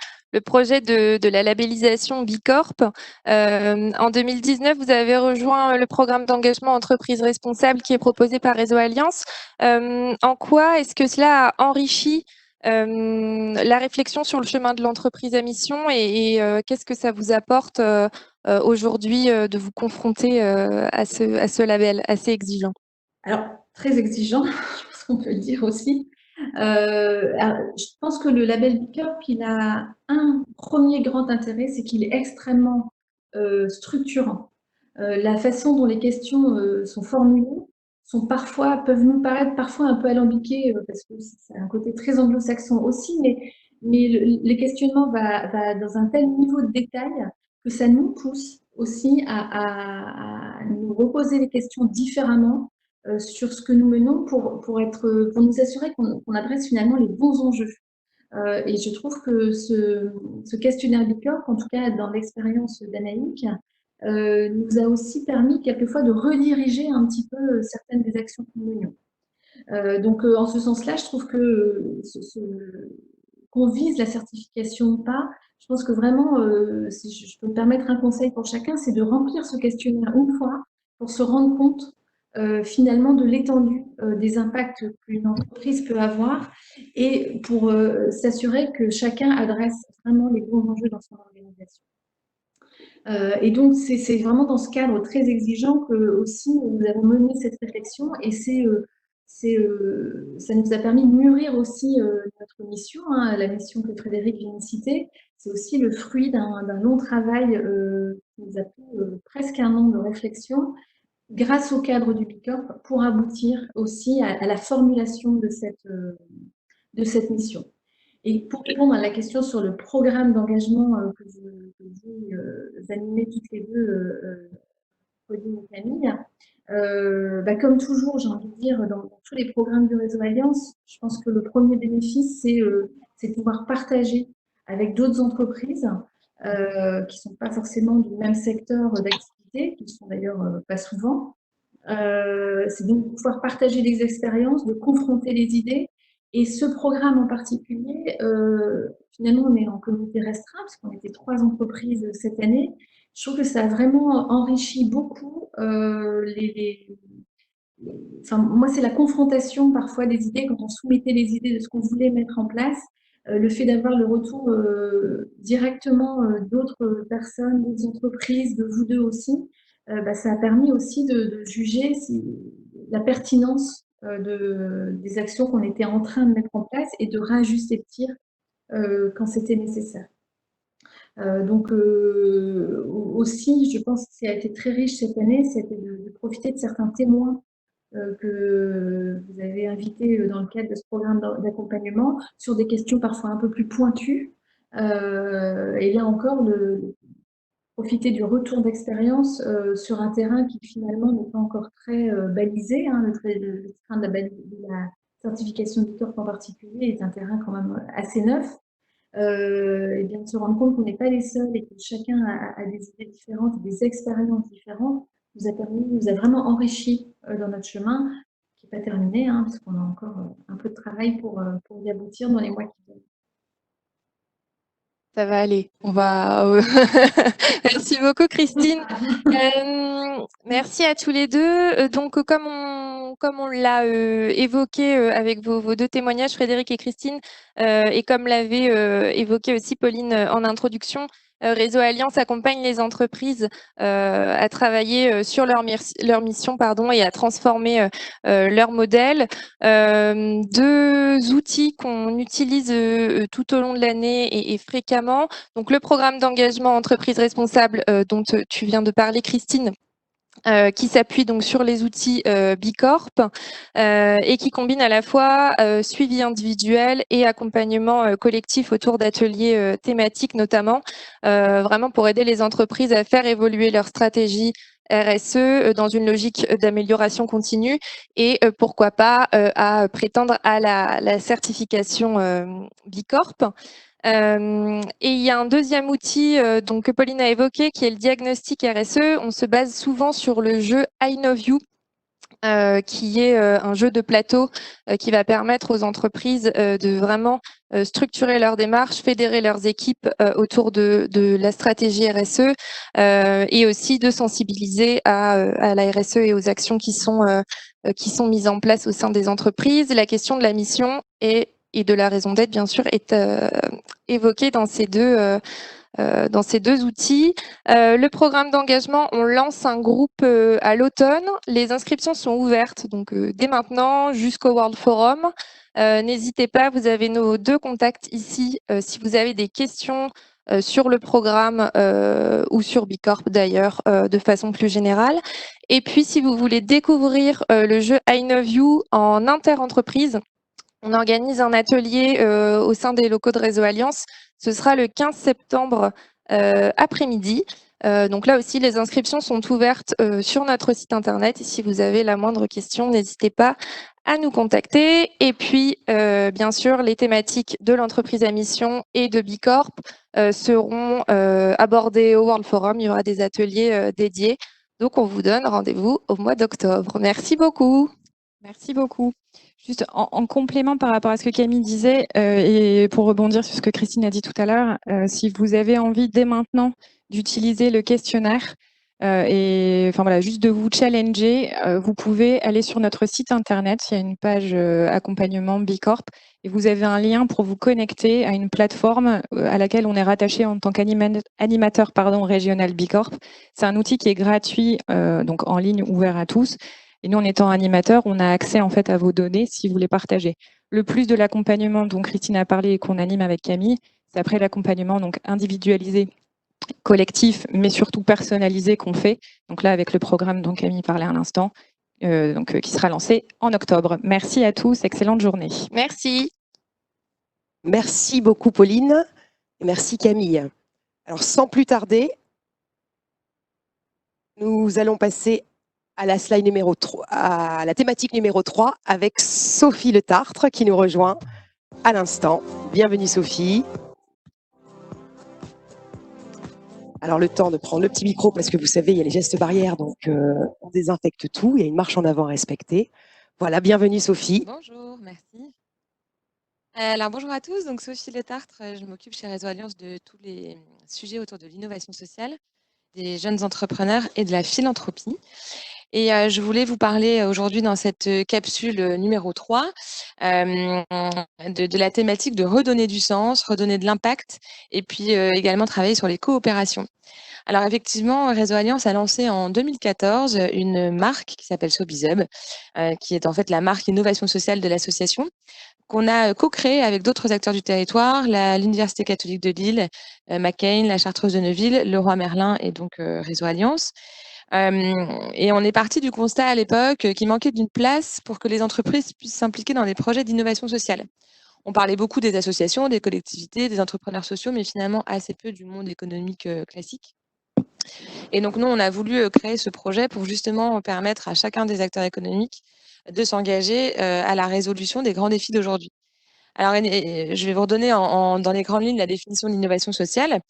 projet de la labellisation Bicorp. En 2019, vous avez rejoint le programme d'engagement entreprise responsable qui est proposé par Réseau Alliance. En quoi est-ce que cela a enrichi la réflexion sur le chemin de l'entreprise à mission et qu'est-ce que ça vous apporte aujourd'hui de vous confronter à ce label assez exigeant? Alors, très exigeant, je pense qu'on peut le dire aussi. Je pense que le label Bicorp, il a un premier grand intérêt, c'est qu'il est extrêmement structurant. La façon dont les questions sont formulées peuvent nous paraître parfois un peu alambiquées, parce que c'est un côté très anglo-saxon aussi, mais le questionnement va dans un tel niveau de détail que ça nous pousse aussi à nous reposer les questions différemment sur ce que nous menons pour nous assurer qu'on adresse finalement les bons enjeux. Et je trouve que ce questionnaire Bicorp, en tout cas dans l'expérience d'Anaïs, nous a aussi permis quelquefois de rediriger un petit peu certaines des actions que nous menions. Donc en ce sens-là, je trouve que qu'on vise la certification ou pas, je pense que vraiment, si je peux me permettre un conseil pour chacun, c'est de remplir ce questionnaire une fois pour se rendre compte finalement de l'étendue des impacts qu'une entreprise peut avoir et pour s'assurer que chacun adresse vraiment les bons enjeux dans son organisation. Et donc, c'est vraiment dans ce cadre très exigeant que aussi nous avons mené cette réflexion et ça nous a permis de mûrir aussi notre mission, hein, la mission que Frédéric vient de citer. C'est aussi le fruit d'un long travail qui nous a pris presque un an de réflexion grâce au cadre du Bicorp pour aboutir aussi à la formulation de cette mission. Et pour répondre à la question sur le programme d'engagement que vous animez toutes les deux, Pauline et Camille, comme toujours, j'ai envie de dire, dans tous les programmes du réseau Alliance, je pense que le premier bénéfice, c'est de pouvoir partager avec d'autres entreprises qui ne sont pas forcément du même secteur d'activité, qui ne sont d'ailleurs pas souvent. C'est donc de pouvoir partager des expériences, de confronter les idées. Et ce programme en particulier, finalement, on est en comité restreint, parce qu'on était 3 entreprises cette année. Je trouve que ça a vraiment enrichi beaucoup enfin, moi, c'est la confrontation parfois des idées, quand on soumettait les idées de ce qu'on voulait mettre en place, le fait d'avoir le retour directement d'autres personnes, d'autres entreprises, de vous deux aussi, ça a permis aussi de juger la pertinence des actions qu'on était en train de mettre en place et de réajuster le tir quand c'était nécessaire. Donc aussi, je pense que ce qui a été très riche cette année, c'était de profiter de certains témoins que vous avez invités dans le cadre de ce programme d'accompagnement sur des questions parfois un peu plus pointues. Et là encore, profiter du retour d'expérience sur un terrain qui finalement n'est pas encore très balisé. Hein, le terrain de la certification du corps en particulier est un terrain quand même assez neuf. Et bien de se rendre compte qu'on n'est pas les seuls et que chacun a des idées différentes, des expériences différentes, nous a vraiment enrichi dans notre chemin, qui n'est pas terminé, hein, parce qu'on a encore un peu de travail pour y aboutir dans les mois qui viennent. Ça va aller. On va. Merci beaucoup, Christine. Merci à tous les deux. Donc, comme on l'a évoqué avec vos deux témoignages, Frédéric et Christine, et comme l'avait évoqué aussi Pauline en introduction, Réseau Alliance accompagne les entreprises à travailler sur leur mission et à transformer leur modèle. Deux outils qu'on utilise tout au long de l'année et fréquemment. Donc, le programme d'engagement entreprise responsable dont tu viens de parler, Christine, qui s'appuie donc sur les outils Bicorp et qui combine à la fois suivi individuel et accompagnement collectif autour d'ateliers thématiques notamment, vraiment pour aider les entreprises à faire évoluer leur stratégie RSE dans une logique d'amélioration continue et pourquoi pas à prétendre à la certification Bicorp. Et il y a un deuxième outil donc, que Pauline a évoqué, qui est le diagnostic RSE. On se base souvent sur le jeu I Know You, qui est un jeu de plateau qui va permettre aux entreprises de vraiment structurer leur démarche, fédérer leurs équipes autour de la stratégie RSE et aussi de sensibiliser à la RSE et aux actions qui sont mises en place au sein des entreprises. La question de la mission et de la raison d'être, bien sûr, est évoquée dans ces deux outils. Le programme d'engagement, on lance un groupe à l'automne. Les inscriptions sont ouvertes donc dès maintenant jusqu'au World Forum. N'hésitez pas, vous avez nos deux contacts ici si vous avez des questions sur le programme ou sur Bicorp d'ailleurs de façon plus générale. Et puis si vous voulez découvrir le jeu I Know You en inter-entreprise, on organise un atelier au sein des locaux de Réseau Alliance. Ce sera le 15 septembre après-midi. Donc là aussi, les inscriptions sont ouvertes sur notre site internet. Et si vous avez la moindre question, n'hésitez pas à nous contacter. Et puis, bien sûr, les thématiques de l'entreprise à mission et de Bicorp seront abordées au World Forum. Il y aura des ateliers dédiés. Donc, on vous donne rendez-vous au mois d'octobre. Merci beaucoup. Merci beaucoup. Juste en complément par rapport à ce que Camille disait, et pour rebondir sur ce que Christine a dit tout à l'heure, si vous avez envie dès maintenant d'utiliser le questionnaire et enfin voilà, juste de vous challenger, vous pouvez aller sur notre site internet, il y a une page accompagnement Bicorp et vous avez un lien pour vous connecter à une plateforme à laquelle on est rattaché en tant qu'animateur régional Bicorp. C'est un outil qui est gratuit, donc en ligne, ouvert à tous. Et nous, en étant animateur, on a accès en fait à vos données si vous les partagez. Le plus de l'accompagnement dont Christine a parlé et qu'on anime avec Camille, c'est après l'accompagnement donc individualisé, collectif, mais surtout personnalisé qu'on fait. Donc là, avec le programme dont Camille parlait à l'instant, qui sera lancé en octobre. Merci à tous, excellente journée. Merci. Merci beaucoup, Pauline. Et merci, Camille. Alors, sans plus tarder, nous allons passer à la slide numéro 3, à la thématique numéro 3 avec Sophie Le Tartre qui nous rejoint à l'instant. Bienvenue, Sophie. Alors, le temps de prendre le petit micro parce que vous savez, il y a les gestes barrières, donc on désinfecte tout. Il y a une marche en avant respectée. Voilà, bienvenue, Sophie. Bonjour, merci. Alors, bonjour à tous. Donc, Sophie Le Tartre, je m'occupe chez Réseau Alliance de tous les sujets autour de l'innovation sociale, des jeunes entrepreneurs et de la philanthropie. Et je voulais vous parler aujourd'hui dans cette capsule numéro 3 de la thématique de redonner du sens, redonner de l'impact et puis également travailler sur les coopérations. Alors effectivement, Réseau Alliance a lancé en 2014 une marque qui s'appelle Sobizub, qui est en fait la marque innovation sociale de l'association, qu'on a co-créée avec d'autres acteurs du territoire, l'Université catholique de Lille, McCain, la Chartreuse de Neuville, Leroy Merlin et donc Réseau Alliance. Et on est parti du constat à l'époque qu'il manquait d'une place pour que les entreprises puissent s'impliquer dans des projets d'innovation sociale. On parlait beaucoup des associations, des collectivités, des entrepreneurs sociaux, mais finalement assez peu du monde économique classique. Et donc, nous, on a voulu créer ce projet pour justement permettre à chacun des acteurs économiques de s'engager à la résolution des grands défis d'aujourd'hui. Alors, je vais vous redonner dans les grandes lignes la définition de l'innovation sociale.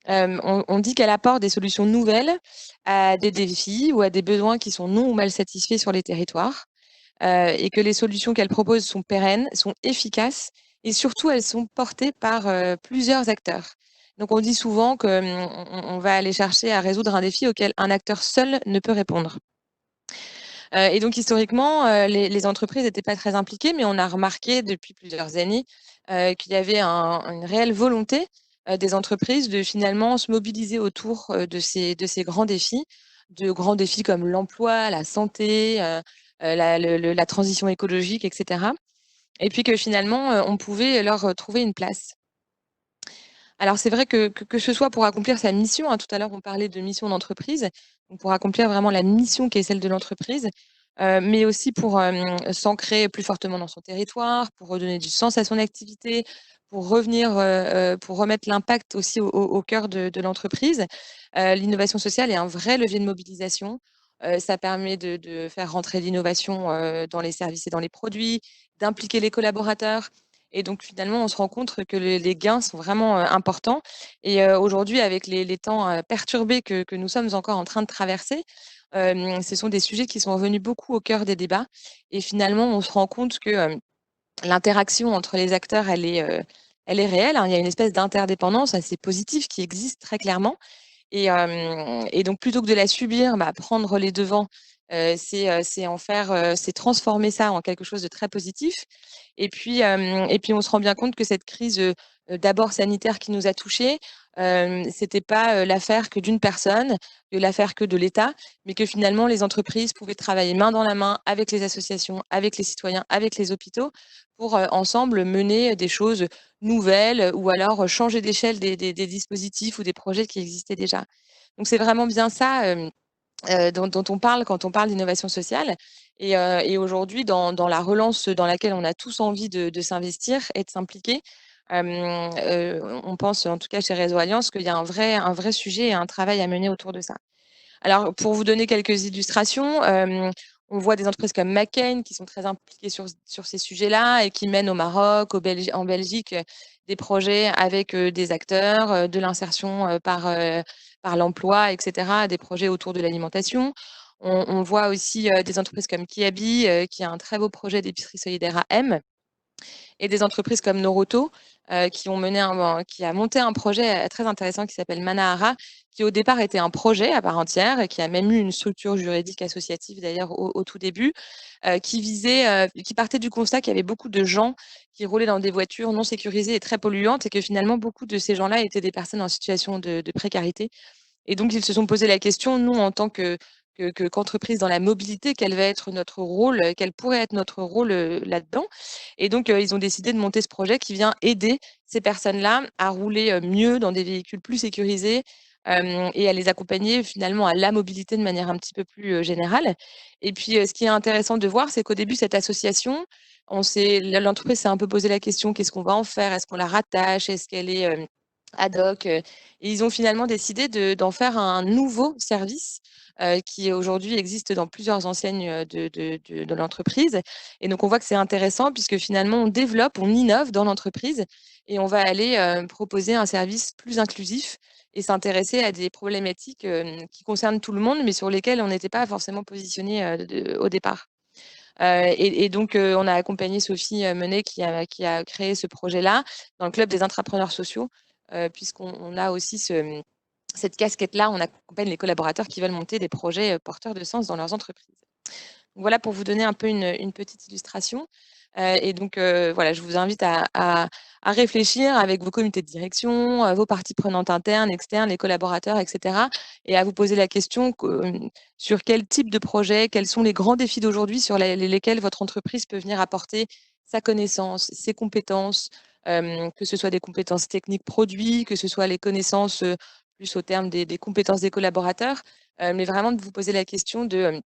On dit qu'elle apporte des solutions nouvelles à des défis ou à des besoins qui sont non ou mal satisfaits sur les territoires, et que les solutions qu'elle propose sont pérennes, sont efficaces et surtout elles sont portées par plusieurs acteurs. Donc on dit souvent qu'on va aller chercher à résoudre un défi auquel un acteur seul ne peut répondre. Et donc historiquement, les entreprises n'étaient pas très impliquées, mais on a remarqué depuis plusieurs années qu'il y avait une réelle volonté des entreprises de finalement se mobiliser autour de ces grands défis, de grands défis comme l'emploi, la santé, la transition écologique, etc. Et puis que finalement, on pouvait leur trouver une place. Alors c'est vrai que ce soit pour accomplir sa mission, hein, tout à l'heure on parlait de mission d'entreprise, donc pour accomplir vraiment la mission qui est celle de l'entreprise, mais aussi pour s'ancrer plus fortement dans son territoire, pour redonner du sens à son activité, pour revenir, pour remettre l'impact aussi au cœur de l'entreprise. L'innovation sociale est un vrai levier de mobilisation. Ça permet de faire rentrer l'innovation dans les services et dans les produits, d'impliquer les collaborateurs. Et donc finalement, on se rend compte que les gains sont vraiment importants. Et aujourd'hui, avec les temps perturbés que nous sommes encore en train de traverser, ce sont des sujets qui sont revenus beaucoup au cœur des débats. Et finalement, on se rend compte que l'interaction entre les acteurs, elle est réelle, hein. Il y a une espèce d'interdépendance assez positive qui existe très clairement. Et donc plutôt que de la subir, prendre les devants, c'est en faire, c'est transformer ça en quelque chose de très positif. Et puis on se rend bien compte que cette crise, d'abord sanitaire qui nous a touchés, c'était pas, l'affaire que d'une personne, l'affaire que de l'État, mais que finalement les entreprises pouvaient travailler main dans la main avec les associations, avec les citoyens, avec les hôpitaux pour, ensemble mener des choses nouvelles ou alors changer d'échelle des dispositifs ou des projets qui existaient déjà. Donc c'est vraiment bien ça, dont on parle quand on parle d'innovation sociale. Et aujourd'hui dans la relance dans laquelle on a tous envie de s'investir et de s'impliquer, on pense en tout cas chez Réseau Alliance qu'il y a un vrai sujet et un travail à mener autour de ça. Alors, pour vous donner quelques illustrations, on voit des entreprises comme McCain qui sont très impliquées sur ces sujets-là et qui mènent au Maroc, en Belgique, des projets avec des acteurs, de l'insertion par l'emploi, etc., des projets autour de l'alimentation. On voit aussi des entreprises comme Kiabi, qui a un très beau projet d'épicerie solidaire à M, et des entreprises comme Noroto, qui a monté un projet très intéressant qui s'appelle Manahara, qui au départ était un projet à part entière et qui a même eu une structure juridique associative d'ailleurs au tout début, qui partait du constat qu'il y avait beaucoup de gens qui roulaient dans des voitures non sécurisées et très polluantes et que finalement beaucoup de ces gens-là étaient des personnes en situation de précarité. Et donc ils se sont posé la question, nous en tant qu'entreprise dans la mobilité, quel va être notre rôle, quel pourrait être notre rôle là-dedans. Et donc, ils ont décidé de monter ce projet qui vient aider ces personnes-là à rouler mieux dans des véhicules plus sécurisés, et à les accompagner finalement à la mobilité de manière un petit peu plus générale. Et puis, ce qui est intéressant de voir, c'est qu'au début, cette association, l'entreprise s'est un peu posé la question, qu'est-ce qu'on va en faire? Est-ce qu'on la rattache? Est-ce qu'elle est ad hoc? Et ils ont finalement décidé d'en faire un nouveau service qui aujourd'hui existe dans plusieurs enseignes de l'entreprise. Et donc, on voit que c'est intéressant puisque finalement, on développe, on innove dans l'entreprise et on va aller proposer un service plus inclusif et s'intéresser à des problématiques qui concernent tout le monde, mais sur lesquelles on n'était pas forcément positionné au départ. Et donc, on a accompagné Sophie Menet qui a créé ce projet-là dans le club des intrapreneurs sociaux, puisqu'on a aussi cette casquette-là, on accompagne les collaborateurs qui veulent monter des projets porteurs de sens dans leurs entreprises. Donc, voilà pour vous donner un peu une petite illustration. Et donc, voilà, je vous invite à réfléchir avec vos comités de direction, vos parties prenantes internes, externes, les collaborateurs, etc. Et à vous poser la question sur quel type de projet, quels sont les grands défis d'aujourd'hui sur lesquels votre entreprise peut venir apporter sa connaissance, ses compétences, que ce soit des compétences techniques produits, que ce soit les connaissances plus au terme des compétences des collaborateurs, mais vraiment de vous poser la question de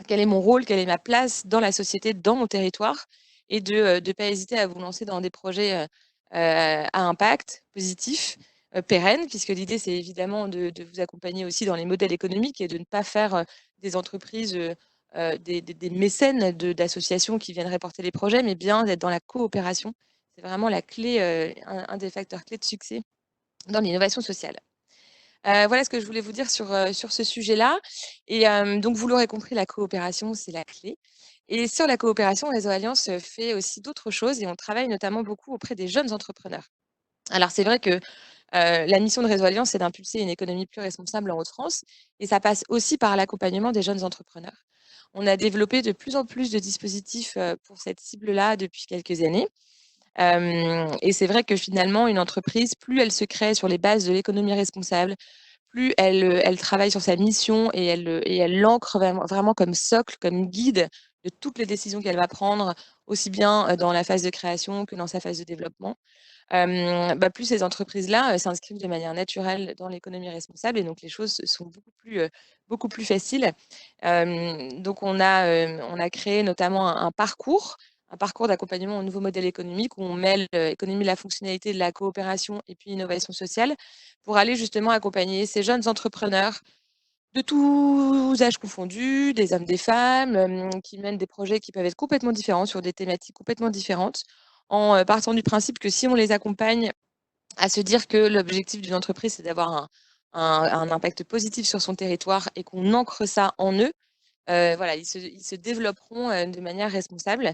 quel est mon rôle, quelle est ma place dans la société, dans mon territoire, et de ne pas hésiter à vous lancer dans des projets à impact positif, pérenne, puisque l'idée, c'est évidemment de vous accompagner aussi dans les modèles économiques et de ne pas faire des entreprises, des mécènes d'associations qui viendraient porter les projets, mais bien d'être dans la coopération. C'est vraiment la clé, un des facteurs clés de succès dans l'innovation sociale. Voilà ce que je voulais vous dire sur ce sujet-là. Et donc, vous l'aurez compris, la coopération, c'est la clé. Et sur la coopération, Réseau Alliance fait aussi d'autres choses et on travaille notamment beaucoup auprès des jeunes entrepreneurs. Alors, c'est vrai que la mission de Réseau Alliance, c'est d'impulser une économie plus responsable en Hauts-de-France et ça passe aussi par l'accompagnement des jeunes entrepreneurs. On a développé de plus en plus de dispositifs pour cette cible-là depuis quelques années. Et c'est vrai que finalement, une entreprise, plus elle se crée sur les bases de l'économie responsable, plus elle travaille sur sa mission et elle l'ancre vraiment comme socle, comme guide de toutes les décisions qu'elle va prendre, aussi bien dans la phase de création que dans sa phase de développement. Plus ces entreprises-là s'inscrivent de manière naturelle dans l'économie responsable et donc les choses sont beaucoup plus faciles. Donc on a créé notamment un parcours d'accompagnement au nouveau modèle économique où on mêle économie de la fonctionnalité, de la coopération et puis innovation sociale pour aller justement accompagner ces jeunes entrepreneurs de tous âges confondus, des hommes, des femmes, qui mènent des projets qui peuvent être complètement différents sur des thématiques complètement différentes, en partant du principe que si on les accompagne à se dire que l'objectif d'une entreprise, c'est d'avoir un impact positif sur son territoire et qu'on ancre ça en eux, voilà, ils se développeront de manière responsable.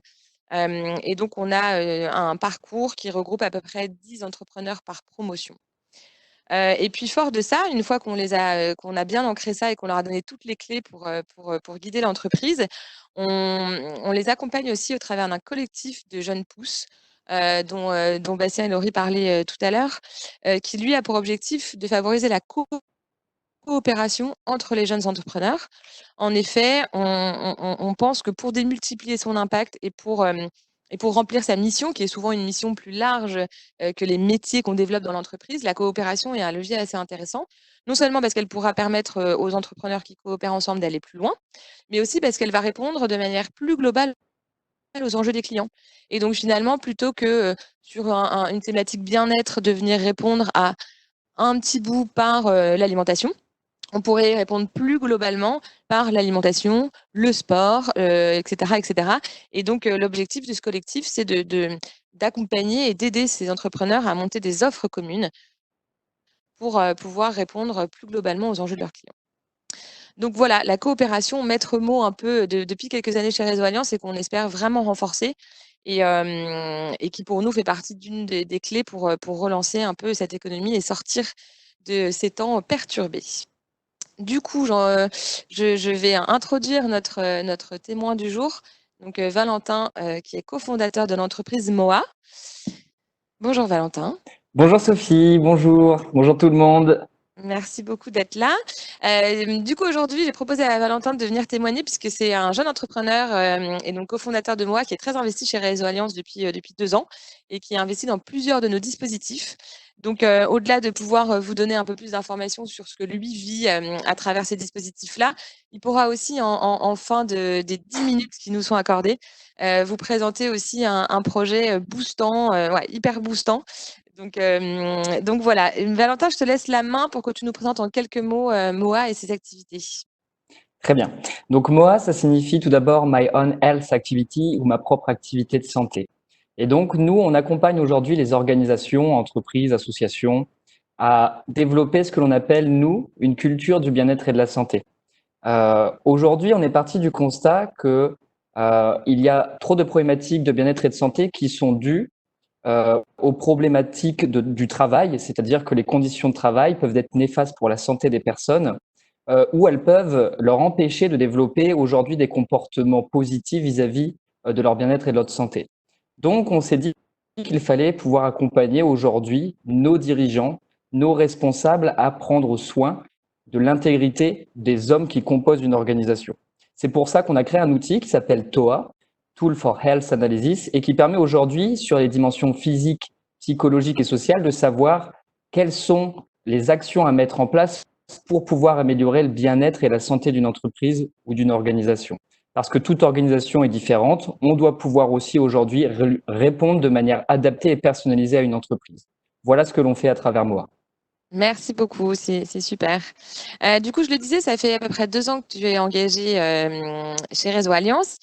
Et donc, on a un parcours qui regroupe à peu près 10 entrepreneurs par promotion. Et puis, fort de ça, une fois qu'on a bien ancré ça et qu'on leur a donné toutes les clés pour guider l'entreprise, on les accompagne aussi au travers d'un collectif de jeunes pousses dont Bastien et Laurie parlaient tout à l'heure, qui lui a pour objectif de favoriser la coopération entre les jeunes entrepreneurs. En effet, on pense que pour démultiplier son impact et pour remplir sa mission, qui est souvent une mission plus large que les métiers qu'on développe dans l'entreprise, la coopération est un levier assez intéressant. Non seulement parce qu'elle pourra permettre aux entrepreneurs qui coopèrent ensemble d'aller plus loin, mais aussi parce qu'elle va répondre de manière plus globale aux enjeux des clients. Et donc finalement, plutôt que sur une thématique bien-être, de venir répondre à un petit bout par l'alimentation, on pourrait répondre plus globalement par l'alimentation, le sport, etc., etc. Et donc, l'objectif de ce collectif, c'est d'accompagner et d'aider ces entrepreneurs à monter des offres communes pour pouvoir répondre plus globalement aux enjeux de leurs clients. Donc voilà, la coopération, maître mot un peu depuis quelques années chez Réseau Alliance et qu'on espère vraiment renforcer et qui pour nous fait partie d'une des clés pour relancer un peu cette économie et sortir de ces temps perturbés. Du coup, je vais introduire notre témoin du jour, donc Valentin, qui est cofondateur de l'entreprise MOA. Bonjour Valentin. Bonjour Sophie, bonjour tout le monde. Merci beaucoup d'être là. Du coup, aujourd'hui, j'ai proposé à Valentin de venir témoigner puisque c'est un jeune entrepreneur et donc cofondateur de MOA qui est très investi chez Réseau Alliance depuis 2 ans et qui est investi dans plusieurs de nos dispositifs. Donc, au-delà de pouvoir vous donner un peu plus d'informations sur ce que lui vit à travers ces dispositifs-là, il pourra aussi, en fin des 10 minutes qui nous sont accordées, vous présenter aussi un projet boostant, ouais, hyper boostant. Donc voilà. Valentin, je te laisse la main pour que tu nous présentes en quelques mots MOA et ses activités. Très bien. Donc MOA, ça signifie tout d'abord My Own Health Activity ou ma propre activité de santé. Et donc nous, on accompagne aujourd'hui les organisations, entreprises, associations à développer ce que l'on appelle, nous, une culture du bien-être et de la santé. Aujourd'hui, on est parti du constat que il y a trop de problématiques de bien-être et de santé qui sont dues aux problématiques du travail, c'est-à-dire que les conditions de travail peuvent être néfastes pour la santé des personnes, ou elles peuvent leur empêcher de développer aujourd'hui des comportements positifs vis-à-vis de leur bien-être et de leur santé. Donc, on s'est dit qu'il fallait pouvoir accompagner aujourd'hui nos dirigeants, nos responsables à prendre soin de l'intégrité des hommes qui composent une organisation. C'est pour ça qu'on a créé un outil qui s'appelle TOA, Tool for Health Analysis, et qui permet aujourd'hui, sur les dimensions physiques, psychologiques et sociales, de savoir quelles sont les actions à mettre en place pour pouvoir améliorer le bien-être et la santé d'une entreprise ou d'une organisation. Parce que toute organisation est différente, on doit pouvoir aussi aujourd'hui répondre de manière adaptée et personnalisée à une entreprise. Voilà ce que l'on fait à travers MOA. Merci beaucoup, c'est super. Du coup, je le disais, ça fait à peu près 2 ans que tu es engagé chez Réseau Alliance.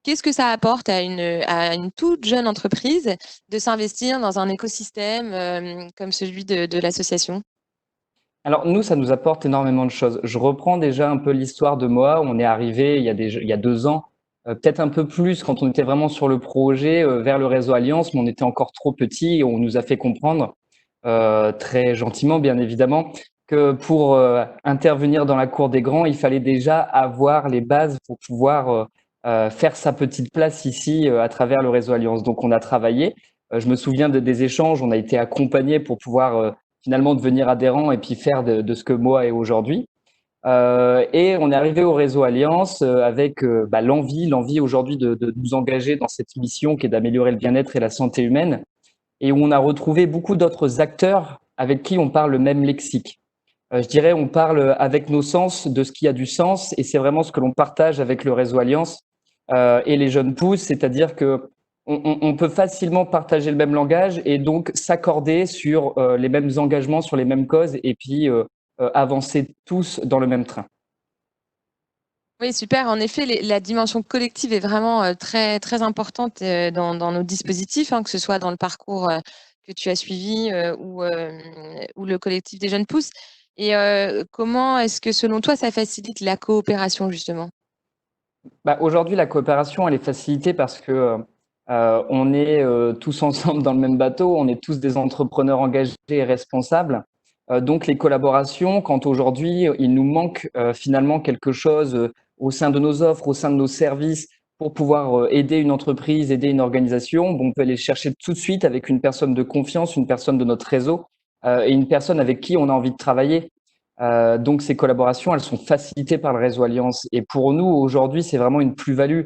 Qu'est-ce que ça apporte à une toute jeune entreprise de s'investir dans un écosystème comme celui de l'association? Alors nous, ça nous apporte énormément de choses. Je reprends déjà un peu l'histoire de MOA. On est arrivé il y a 2 ans, peut-être un peu plus quand on était vraiment sur le projet vers le Réseau Alliance, mais on était encore trop petit et on nous a fait comprendre, très gentiment bien évidemment, que pour intervenir dans la cour des grands, il fallait déjà avoir les bases pour pouvoir faire sa petite place ici à travers le Réseau Alliance. Donc on a travaillé. Je me souviens des échanges, on a été accompagnés pour pouvoir finalement devenir adhérent et puis faire de ce que MOA est aujourd'hui. Et on est arrivé au Réseau Alliance avec l'envie aujourd'hui de nous engager dans cette mission qui est d'améliorer le bien-être et la santé humaine, et où on a retrouvé beaucoup d'autres acteurs avec qui on parle le même lexique. Je dirais, on parle avec nos sens de ce qui a du sens, et c'est vraiment ce que l'on partage avec le Réseau Alliance et les jeunes pousses, c'est-à-dire que on peut facilement partager le même langage et donc s'accorder sur les mêmes engagements, sur les mêmes causes, et puis avancer tous dans le même train. Oui, super. En effet, la dimension collective est vraiment très, très importante dans nos dispositifs, hein, que ce soit dans le parcours que tu as suivi ou le collectif des jeunes pousses. Et comment est-ce que, selon toi, ça facilite la coopération, justement? Aujourd'hui, la coopération, elle est facilitée parce que on est tous ensemble dans le même bateau, on est tous des entrepreneurs engagés et responsables. Donc les collaborations, quand aujourd'hui il nous manque finalement quelque chose au sein de nos offres, au sein de nos services, pour pouvoir aider une entreprise, aider une organisation, on peut aller chercher tout de suite avec une personne de confiance, une personne de notre réseau et une personne avec qui on a envie de travailler. Donc ces collaborations, elles sont facilitées par le Réseau Alliance. Et pour nous, aujourd'hui, c'est vraiment une plus-value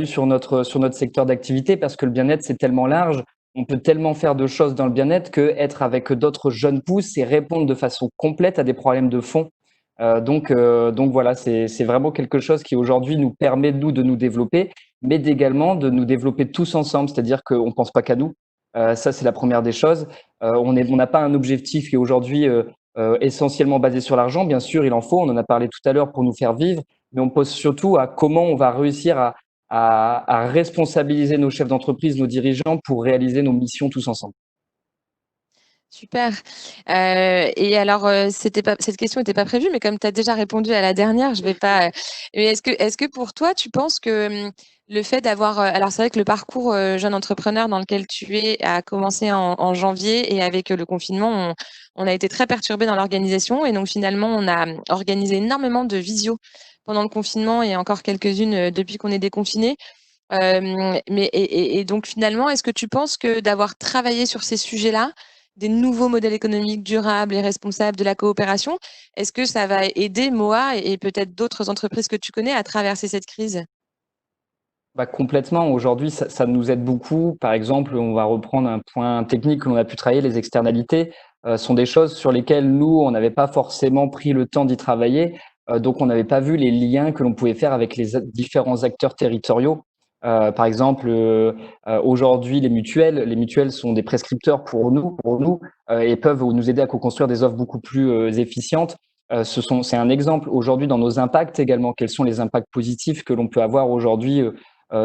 sur notre secteur d'activité, parce que le bien-être, c'est tellement large. On peut tellement faire de choses dans le bien-être que être avec d'autres jeunes pousses et répondre de façon complète à des problèmes de fond. Donc voilà, c'est vraiment quelque chose qui aujourd'hui nous permet, nous, de nous développer, mais également de nous développer tous ensemble. C'est-à-dire qu'on ne pense pas qu'à nous. Ça, c'est la première des choses. On n'a pas un objectif qui est aujourd'hui essentiellement basé sur l'argent. Bien sûr, il en faut, on en a parlé tout à l'heure, pour nous faire vivre, mais on pose surtout à comment on va réussir à responsabiliser nos chefs d'entreprise, nos dirigeants, pour réaliser nos missions tous ensemble. Super. Et alors, cette question n'était pas prévue, mais comme tu as déjà répondu à la dernière, je vais pas. Mais est-ce que pour toi, tu penses que le fait d'avoir. Alors, c'est vrai que le parcours jeune entrepreneur dans lequel tu es a commencé en janvier, et avec le confinement, on a été très perturbés dans l'organisation. Et donc, finalement, on a organisé énormément de visio pendant le confinement, et encore quelques-unes depuis qu'on est déconfiné. Et donc, finalement, est-ce que tu penses que d'avoir travaillé sur ces sujets-là, des nouveaux modèles économiques durables et responsables de la coopération, est-ce que ça va aider MOA et peut-être d'autres entreprises que tu connais à traverser cette crise? Complètement. Aujourd'hui, ça nous aide beaucoup. Par exemple, on va reprendre un point technique que l'on a pu travailler, les externalités sont des choses sur lesquelles nous, on n'avait pas forcément pris le temps d'y travailler. Donc, on n'avait pas vu les liens que l'on pouvait faire avec les différents acteurs territoriaux. Par exemple, aujourd'hui, les mutuelles sont des prescripteurs pour nous et peuvent nous aider à co-construire des offres beaucoup plus efficientes. C'est un exemple aujourd'hui dans nos impacts également. Quels sont les impacts positifs que l'on peut avoir aujourd'hui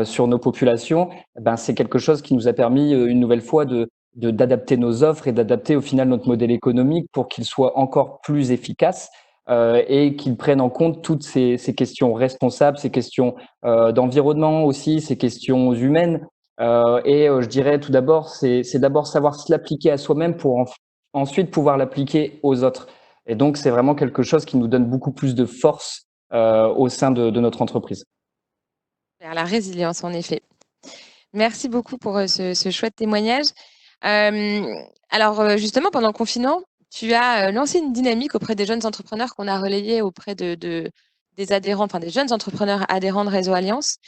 sur nos populations? C'est quelque chose qui nous a permis une nouvelle fois d'adapter nos offres et d'adapter au final notre modèle économique pour qu'il soit encore plus efficace et qu'il prenne en compte toutes ces questions responsables, ces questions d'environnement aussi, ces questions humaines. Je dirais tout d'abord, c'est d'abord savoir se l'appliquer à soi-même pour ensuite pouvoir l'appliquer aux autres. Et donc, c'est vraiment quelque chose qui nous donne beaucoup plus de force au sein de notre entreprise. La résilience, en effet. Merci beaucoup pour ce chouette témoignage. Alors, justement, pendant le confinement, tu as lancé une dynamique auprès des jeunes entrepreneurs qu'on a relayée auprès des adhérents, enfin des jeunes entrepreneurs adhérents de Réseau Alliance.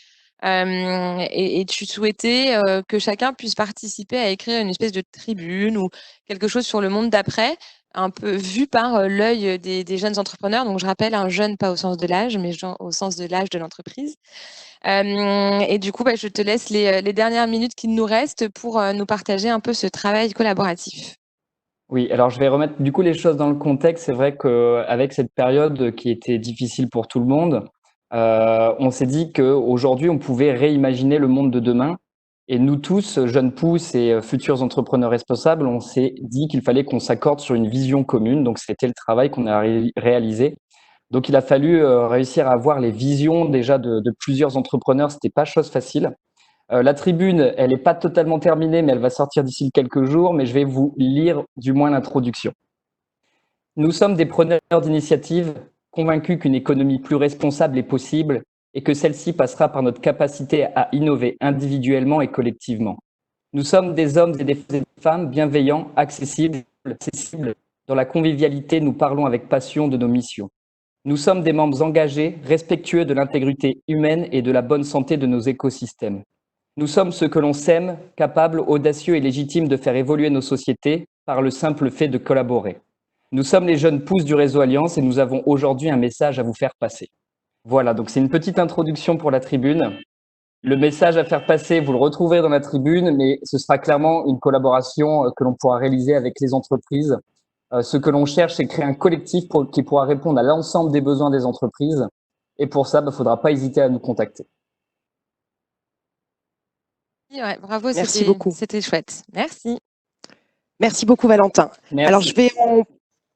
Et tu souhaitais que chacun puisse participer à écrire une espèce de tribune ou quelque chose sur le monde d'après, un peu vu par l'œil des jeunes entrepreneurs. Donc, je rappelle, un jeune, pas au sens de l'âge, mais au sens de l'âge de l'entreprise. Et du coup, je te laisse les dernières minutes qui nous restent pour nous partager un peu ce travail collaboratif. Oui, alors je vais remettre du coup les choses dans le contexte. C'est vrai qu'avec cette période qui était difficile pour tout le monde, on s'est dit qu'aujourd'hui, on pouvait réimaginer le monde de demain. Et nous tous, jeunes pousses et futurs entrepreneurs responsables, on s'est dit qu'il fallait qu'on s'accorde sur une vision commune. Donc, c'était le travail qu'on a réalisé. Donc, il a fallu réussir à avoir les visions déjà de plusieurs entrepreneurs. C'était pas chose facile. La tribune, elle n'est pas totalement terminée, mais elle va sortir d'ici quelques jours. Mais je vais vous lire du moins l'introduction. Nous sommes des preneurs d'initiative, convaincus qu'une économie plus responsable est possible et que celle-ci passera par notre capacité à innover individuellement et collectivement. Nous sommes des hommes et des femmes bienveillants, accessibles. Dans la convivialité, nous parlons avec passion de nos missions. Nous sommes des membres engagés, respectueux de l'intégrité humaine et de la bonne santé de nos écosystèmes. Nous sommes ceux que l'on sème, capables, audacieux et légitimes de faire évoluer nos sociétés par le simple fait de collaborer. Nous sommes les jeunes pousses du Réseau Alliance et nous avons aujourd'hui un message à vous faire passer. Voilà, donc c'est une petite introduction pour la tribune. Le message à faire passer, vous le retrouverez dans la tribune, mais ce sera clairement une collaboration que l'on pourra réaliser avec les entreprises. Ce que l'on cherche, c'est créer un collectif qui pourra répondre à l'ensemble des besoins des entreprises. Et pour ça, il ne faudra pas hésiter à nous contacter. Ouais, bravo, Merci beaucoup. C'était chouette. Merci. Merci beaucoup, Valentin. Merci. Alors, je vais en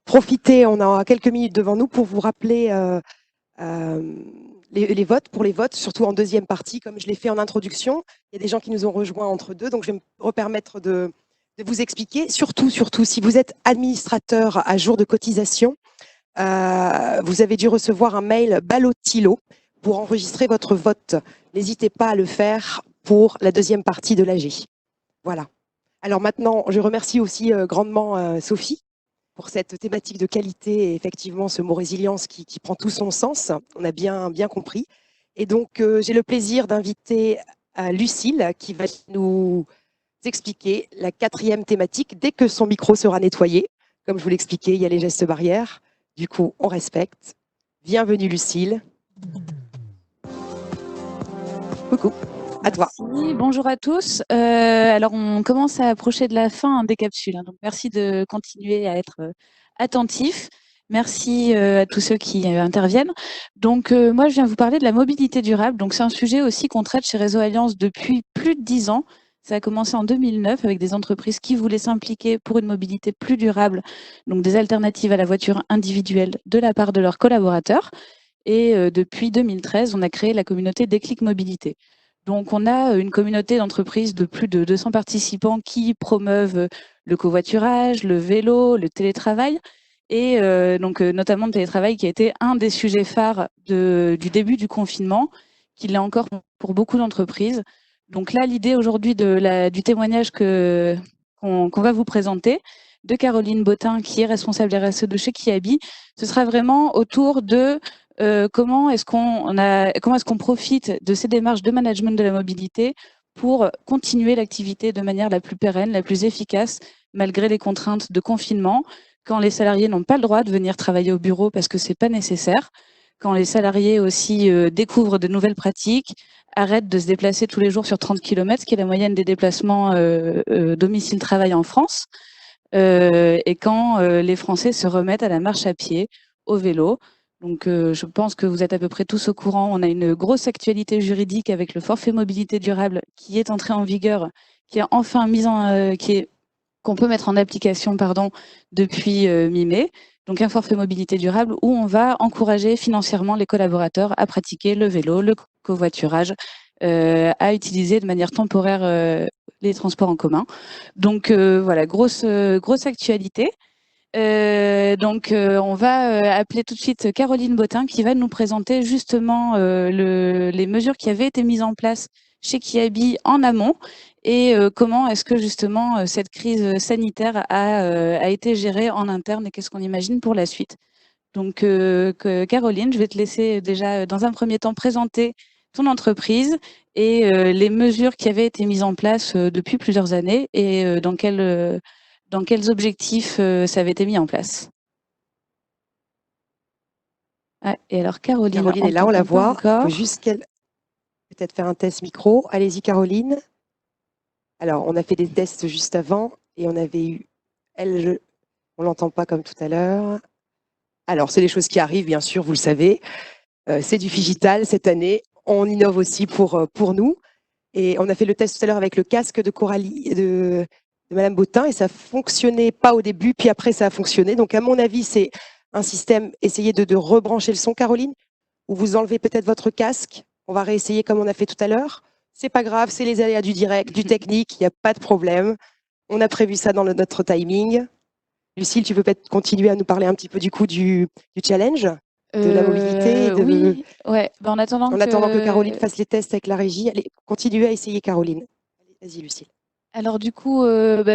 profiter, on a quelques minutes devant nous pour vous rappeler les votes, pour les votes, surtout en deuxième partie, comme je l'ai fait en introduction. Il y a des gens qui nous ont rejoints entre deux, donc je vais me repermettre de vous expliquer. Surtout, si vous êtes administrateur à jour de cotisation, vous avez dû recevoir un mail Ballotilo pour enregistrer votre vote. N'hésitez pas à le faire pour la deuxième partie de l'AG. Voilà. Alors maintenant, je remercie aussi grandement Sophie pour cette thématique de qualité et effectivement ce mot résilience qui prend tout son sens. On a bien compris. Et donc, j'ai le plaisir d'inviter Lucille qui va nous expliquer la 4e thématique dès que son micro sera nettoyé. Comme je vous l'expliquais, il y a les gestes barrières. Du coup, on respecte. Bienvenue Lucille. Coucou. À toi. Merci. Bonjour à tous. Alors, on commence à approcher de la fin des capsules. Donc, merci de continuer à être attentifs. Merci à tous ceux qui interviennent. Donc, moi, je viens vous parler de la mobilité durable. Donc, c'est un sujet aussi qu'on traite chez Réseau Alliance depuis plus de 10 ans. Ça a commencé en 2009 avec des entreprises qui voulaient s'impliquer pour une mobilité plus durable, donc des alternatives à la voiture individuelle de la part de leurs collaborateurs. Et depuis 2013, on a créé la communauté Déclic Mobilité. Donc, on a une communauté d'entreprises de plus de 200 participants qui promeuvent le covoiturage, le vélo, le télétravail, et notamment le télétravail qui a été un des sujets phares du début du confinement, qui l'est encore pour beaucoup d'entreprises. Donc là, l'idée aujourd'hui du témoignage qu'on va vous présenter, de Caroline Bottin, qui est responsable RSE de chez Kiabi, ce sera vraiment autour de comment est-ce qu'on profite de ces démarches de management de la mobilité pour continuer l'activité de manière la plus pérenne, la plus efficace, malgré les contraintes de confinement, quand les salariés n'ont pas le droit de venir travailler au bureau parce que c'est pas nécessaire, quand les salariés aussi découvrent de nouvelles pratiques, arrêtent de se déplacer tous les jours sur 30 km, ce qui est la moyenne des déplacements domicile-travail en France, et quand les Français se remettent à la marche à pied, au vélo. Donc, je pense que vous êtes à peu près tous au courant. On a une grosse actualité juridique avec le forfait mobilité durable qui est entré en vigueur, qui est enfin qu'on peut mettre en application, depuis mi-mai. Donc, un forfait mobilité durable où on va encourager financièrement les collaborateurs à pratiquer le vélo, le covoiturage, à utiliser de manière temporaire les transports en commun. Donc, voilà, grosse actualité. On va appeler tout de suite Caroline Bottin qui va nous présenter justement les mesures qui avaient été mises en place chez Kiabi en amont et comment est-ce que justement cette crise sanitaire a été gérée en interne et qu'est-ce qu'on imagine pour la suite. Donc Caroline, je vais te laisser déjà dans un premier temps présenter ton entreprise et les mesures qui avaient été mises en place depuis plusieurs années et dans quels objectifs ça avait été mis en place. Ah, et alors Caroline est là, on la voit. Il faut juste qu'elle peut-être faire un test micro. Allez-y Caroline. Alors, on a fait des tests juste avant et on avait eu on l'entend pas comme tout à l'heure. Alors, c'est des choses qui arrivent, bien sûr, vous le savez. C'est du Figital cette année. On innove aussi pour nous. Et on a fait le test tout à l'heure avec le casque de Coralie, de Madame Bottin, et ça fonctionnait pas au début, puis après ça a fonctionné. Donc, à mon avis, c'est un système, essayez de rebrancher le son, Caroline, ou vous enlevez peut-être votre casque. On va réessayer comme on a fait tout à l'heure. C'est pas grave, c'est les aléas du direct, du technique, il n'y a pas de problème. On a prévu ça dans notre timing. Lucille, tu peux peut-être continuer à nous parler un petit peu du coup du challenge de la mobilité. Oui, ouais. En attendant que Caroline fasse les tests avec la régie, allez, continuez à essayer Caroline. Vas-y Lucille. Alors du coup,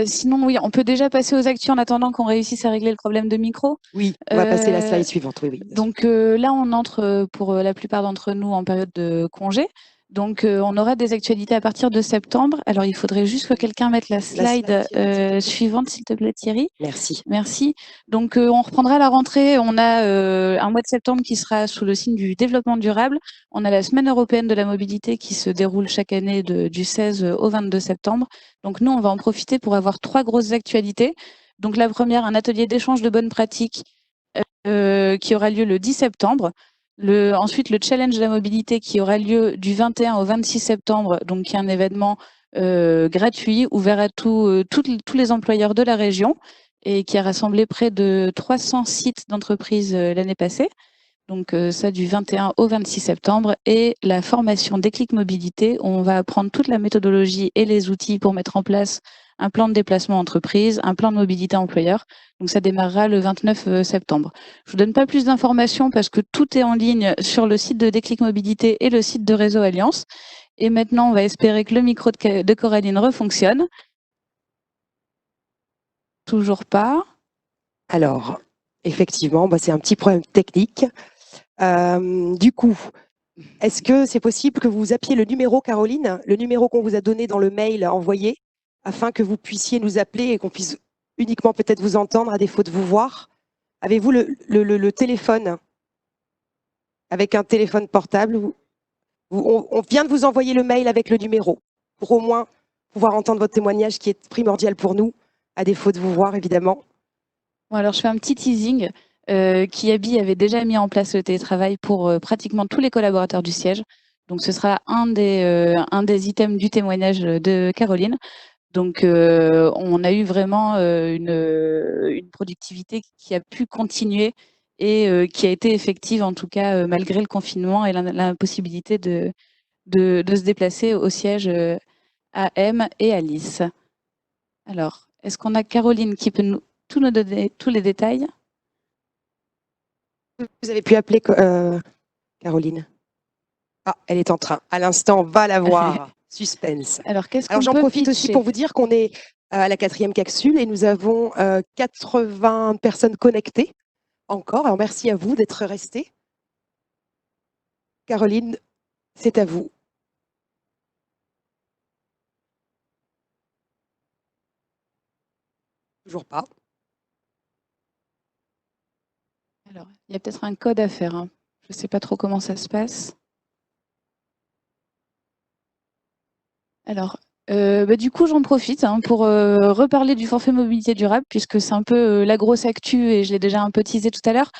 sinon oui, on peut déjà passer aux actus en attendant qu'on réussisse à régler le problème de micro. Oui, on va passer à la slide suivante. Oui. Donc là, on entre pour la plupart d'entre nous en période de congé. Donc on aura des actualités à partir de septembre. Alors il faudrait juste que quelqu'un mette la slide suivante, s'il te plaît Thierry. Merci. Donc on reprendra la rentrée. On a un mois de septembre qui sera sous le signe du développement durable. On a la semaine européenne de la mobilité qui se déroule chaque année du 16 au 22 septembre. Donc nous, on va en profiter pour avoir 3 grosses actualités. Donc la première, un atelier d'échange de bonnes pratiques qui aura lieu le 10 septembre. Ensuite, le challenge de la mobilité qui aura lieu du 21 au 26 septembre, donc qui est un événement gratuit, ouvert à tous les employeurs de la région et qui a rassemblé près de 300 sites d'entreprises l'année passée. Donc ça du 21 au 26 septembre. Et la formation Déclic Mobilité, où on va apprendre toute la méthodologie et les outils pour mettre en place un plan de déplacement entreprise, un plan de mobilité employeur. Donc ça démarrera le 29 septembre. Je vous donne pas plus d'informations parce que tout est en ligne sur le site de Déclic Mobilité et le site de Réseau Alliance. Et maintenant, on va espérer que le micro de Coraline refonctionne. Toujours pas. Alors, effectivement, c'est un petit problème technique. Du coup, est-ce que c'est possible que vous appiez le numéro, Caroline, le numéro qu'on vous a donné dans le mail envoyé, afin que vous puissiez nous appeler et qu'on puisse uniquement peut-être vous entendre à défaut de vous voir? Avez-vous le téléphone? Avec un téléphone portable, on vient de vous envoyer le mail avec le numéro, pour au moins pouvoir entendre votre témoignage qui est primordial pour nous, à défaut de vous voir, évidemment. Bon, alors je fais un petit teasing. Kiabi avait déjà mis en place le télétravail pour pratiquement tous les collaborateurs du siège. Donc ce sera un des items du témoignage de Caroline. Donc on a eu vraiment une productivité qui a pu continuer et qui a été effective en tout cas malgré le confinement et l'impossibilité de se déplacer au siège à M et à Lys. Alors, est-ce qu'on a Caroline qui peut nous donner tous les détails? Vous avez pu appeler Caroline? Ah, elle est en train. À l'instant, on va la voir. Suspense. Alors, j'en profite aussi pour vous dire qu'on est à la 4e capsule et nous avons 80 personnes connectées encore. Alors, merci à vous d'être restés. Caroline, c'est à vous. Toujours pas. Alors, il y a peut-être un code à faire, hein. Je ne sais pas trop comment ça se passe. Alors, du coup, j'en profite pour reparler du forfait mobilité durable, puisque c'est un peu la grosse actu et je l'ai déjà un peu teasé tout à l'heure.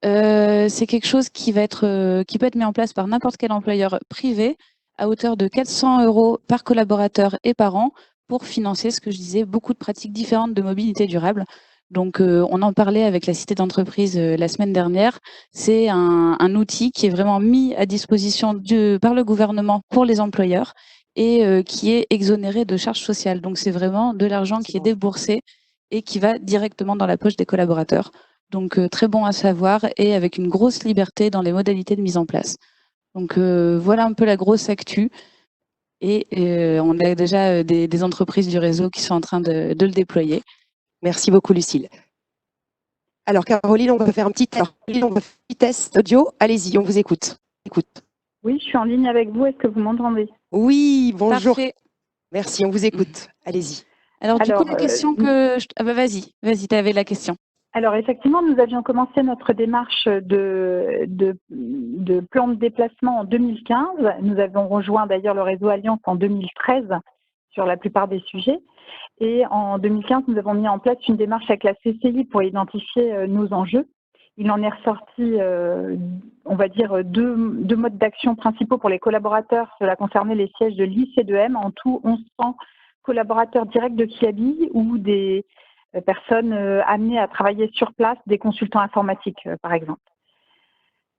C'est quelque chose qui peut être mis en place par n'importe quel employeur privé à hauteur de 400 € par collaborateur et par an pour financer, ce que je disais, beaucoup de pratiques différentes de mobilité durable. Donc, on en parlait avec la Cité d'entreprise la semaine dernière. C'est un outil qui est vraiment mis à disposition par le gouvernement pour les employeurs et qui est exonéré de charges sociales. Donc, c'est vraiment de l'argent qui est déboursé et qui va directement dans la poche des collaborateurs. Donc, très bon à savoir et avec une grosse liberté dans les modalités de mise en place. Donc, voilà un peu la grosse actu. Et on a déjà des entreprises du réseau qui sont en train de le déployer. Merci beaucoup, Lucille. Alors, Caroline, on va faire un petit test audio. Allez-y, on vous écoute. Oui, je suis en ligne avec vous. Est-ce que vous m'entendez? Oui, bonjour. Parfait. Merci, on vous écoute. Allez-y. Alors, du coup, la question que... vas-y, tu avais la question. Alors, effectivement, nous avions commencé notre démarche de plan de déplacement en 2015. Nous avons rejoint d'ailleurs le réseau Alliance en 2013 sur la plupart des sujets. Et en 2015, nous avons mis en place une démarche avec la CCI pour identifier nos enjeux. Il en est ressorti, on va dire, deux modes d'action principaux pour les collaborateurs. Cela concernait les sièges de l'IC2M, en tout 1100 collaborateurs directs de Kiabi ou des personnes amenées à travailler sur place, des consultants informatiques, par exemple.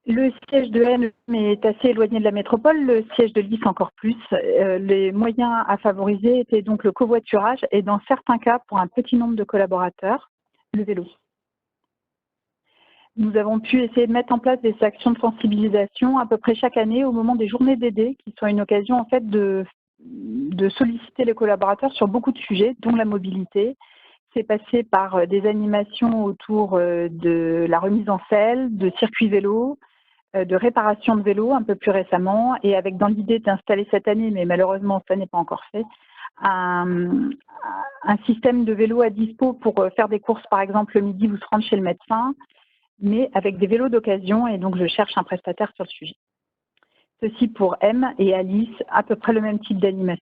Le siège de N est assez éloigné de la métropole, le siège de Lys encore plus. Les moyens à favoriser étaient donc le covoiturage et dans certains cas, pour un petit nombre de collaborateurs, le vélo. Nous avons pu essayer de mettre en place des actions de sensibilisation à peu près chaque année au moment des journées DD, qui sont une occasion en fait de solliciter les collaborateurs sur beaucoup de sujets, dont la mobilité. C'est passé par des animations autour de la remise en selle, de circuits vélo, de réparation de vélo un peu plus récemment, et avec dans l'idée d'installer cette année, mais malheureusement ça n'est pas encore fait, un système de vélo à dispo pour faire des courses, par exemple le midi vous se rendre chez le médecin, mais avec des vélos d'occasion, et donc je cherche un prestataire sur le sujet. Ceci pour M et Alice, à peu près le même type d'animation.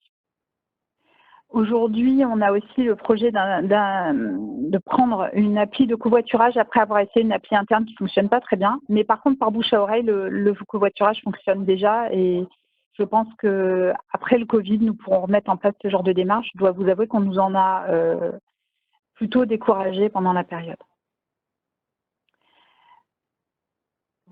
Aujourd'hui, on a aussi le projet de prendre une appli de covoiturage après avoir essayé une appli interne qui ne fonctionne pas très bien. Mais par contre, par bouche à oreille, le covoiturage fonctionne déjà. Et je pense qu'après le Covid, nous pourrons remettre en place ce genre de démarche. Je dois vous avouer qu'on nous en a plutôt découragés pendant la période.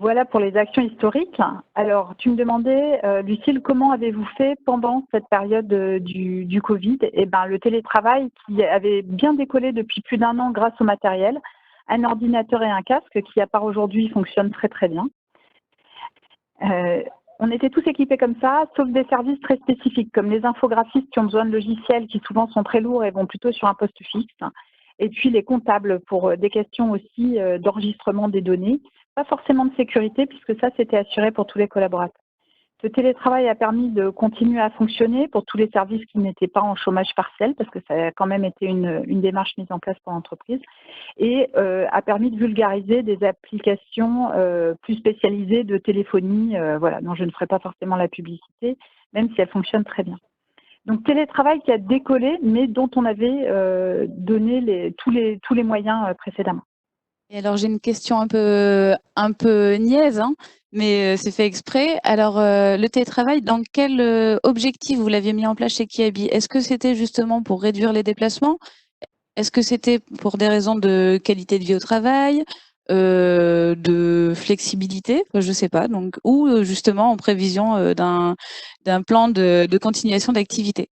Voilà pour les actions historiques. Alors, tu me demandais, Lucille, comment avez-vous fait pendant cette période du Covid? Eh bien, le télétravail qui avait bien décollé depuis plus d'1 an grâce au matériel, un ordinateur et un casque qui, à part aujourd'hui, fonctionnent très très bien. On était tous équipés comme ça, sauf des services très spécifiques, comme les infographistes qui ont besoin de logiciels qui souvent sont très lourds et vont plutôt sur un poste fixe. Et puis les comptables pour des questions aussi d'enregistrement des données. Pas forcément de sécurité, puisque ça, c'était assuré pour tous les collaborateurs. Ce télétravail a permis de continuer à fonctionner pour tous les services qui n'étaient pas en chômage partiel, parce que ça a quand même été une démarche mise en place par l'entreprise, et a permis de vulgariser des applications plus spécialisées de téléphonie, voilà, dont je ne ferai pas forcément la publicité, même si elles fonctionnent très bien. Donc télétravail qui a décollé, mais dont on avait donné tous les moyens précédemment. Et alors, j'ai une question un peu niaise, hein, mais c'est fait exprès. Alors, le télétravail, dans quel objectif vous l'aviez mis en place chez Kiabi? Est-ce que c'était justement pour réduire les déplacements? Est-ce que c'était pour des raisons de qualité de vie au travail, de flexibilité? Je ne sais pas. Donc, ou justement en prévision d'un plan de continuation d'activité?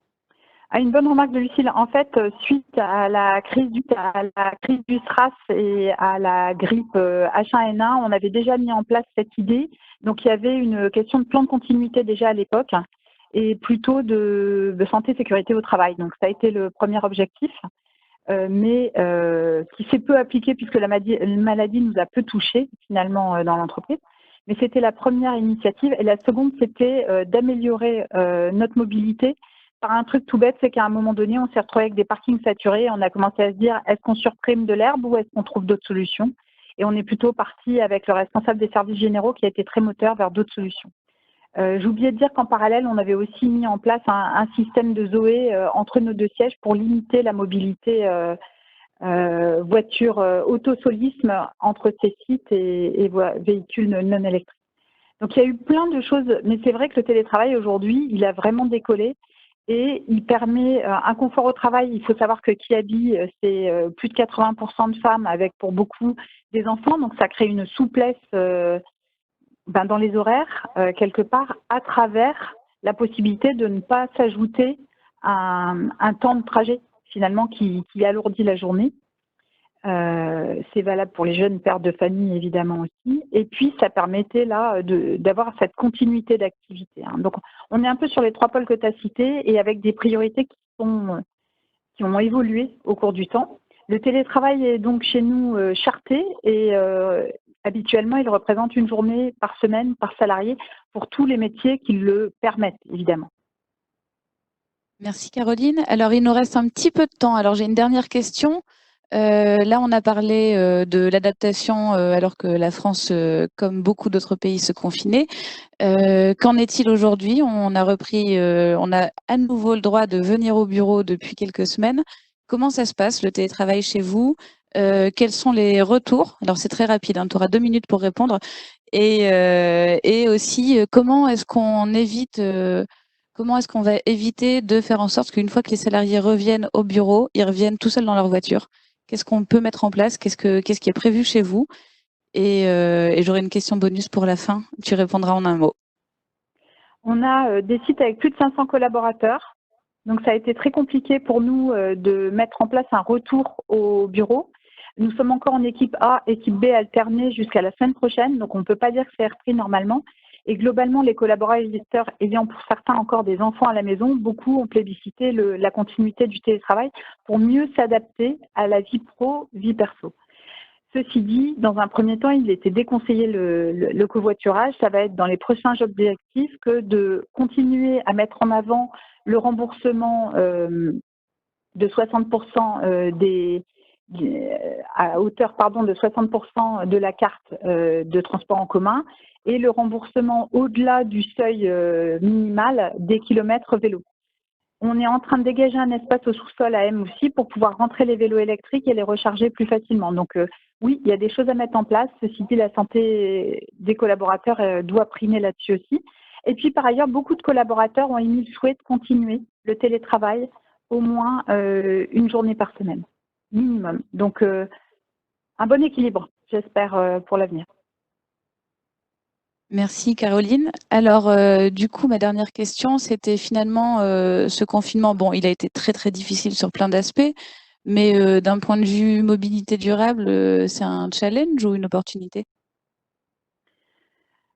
Une bonne remarque de Lucille. En fait, suite à la crise du SRAS et à la grippe H1N1, on avait déjà mis en place cette idée. Donc, il y avait une question de plan de continuité déjà à l'époque et plutôt de santé sécurité au travail. Donc, ça a été le premier objectif, mais qui s'est peu appliqué puisque la maladie nous a peu touchés finalement dans l'entreprise. mais c'était la première initiative. Et la seconde, c'était d'améliorer notre mobilité par un truc tout bête, c'est qu'à un moment donné, on s'est retrouvé avec des parkings saturés et on a commencé à se dire, est-ce qu'on supprime de l'herbe ou est-ce qu'on trouve d'autres solutions? Et on est plutôt parti avec le responsable des services généraux qui a été très moteur vers d'autres solutions. J'ai oublié de dire qu'en parallèle, on avait aussi mis en place un système de ZOE entre nos deux sièges pour limiter la mobilité voiture autosolisme entre ces sites et véhicules non électriques. Donc il y a eu plein de choses, mais c'est vrai que le télétravail aujourd'hui, il a vraiment décollé et il permet un confort au travail. Il faut savoir que Kiabi, c'est plus de 80% de femmes avec pour beaucoup des enfants, donc ça crée une souplesse dans les horaires, quelque part, à travers la possibilité de ne pas s'ajouter un temps de trajet, finalement, qui alourdit la journée. C'est valable pour les jeunes pères de famille, évidemment, aussi. Et puis, ça permettait, là, d'avoir cette continuité d'activité. Hein. Donc, on est un peu sur les 3 pôles que tu as cités et avec des priorités qui ont évolué au cours du temps. Le télétravail est donc chez nous charté et habituellement, il représente une journée par semaine, par salarié, pour tous les métiers qui le permettent, évidemment. Merci Caroline. Alors, il nous reste un petit peu de temps. Alors, j'ai une dernière question. Là, on a parlé de l'adaptation alors que la France, comme beaucoup d'autres pays, se confinait. Qu'en est-il aujourd'hui? On a repris, on a à nouveau le droit de venir au bureau depuis quelques semaines. Comment ça se passe, le télétravail chez vous? Quels sont les retours? Alors, c'est très rapide, hein, tu auras 2 minutes pour répondre. Et aussi, comment est-ce qu'on évite... comment est-ce qu'on va éviter de faire en sorte qu'une fois que les salariés reviennent au bureau, ils reviennent tout seuls dans leur voiture? Qu'est-ce qu'on peut mettre en place? Qu'est-ce qui est prévu chez vous? Et j'aurai une question bonus pour la fin. Tu répondras en un mot. On a des sites avec plus de 500 collaborateurs. Donc, ça a été très compliqué pour nous de mettre en place un retour au bureau. Nous sommes encore en équipe A, équipe B alternée jusqu'à la semaine prochaine. Donc, on ne peut pas dire que c'est repris normalement. Et globalement, les collaborateurs ayant pour certains encore des enfants à la maison, beaucoup ont plébiscité la continuité du télétravail pour mieux s'adapter à la vie pro, vie perso. Ceci dit, dans un premier temps, il était déconseillé le covoiturage. Ça va être dans les prochains objectifs que de continuer à mettre en avant le remboursement de 60% à hauteur de 60% de la carte de transport en commun et le remboursement au-delà du seuil minimal des kilomètres vélo. On est en train de dégager un espace au sous-sol à M aussi pour pouvoir rentrer les vélos électriques et les recharger plus facilement. Donc oui, il y a des choses à mettre en place. Ceci dit, la santé des collaborateurs doit primer là-dessus aussi. Et puis par ailleurs, beaucoup de collaborateurs ont émis le souhait de continuer le télétravail au moins une journée par semaine, minimum. Donc un bon équilibre, j'espère, pour l'avenir. Merci Caroline. Alors, du coup, ma dernière question, c'était finalement ce confinement. Bon, il a été très, très difficile sur plein d'aspects, mais d'un point de vue mobilité durable, c'est un challenge ou une opportunité?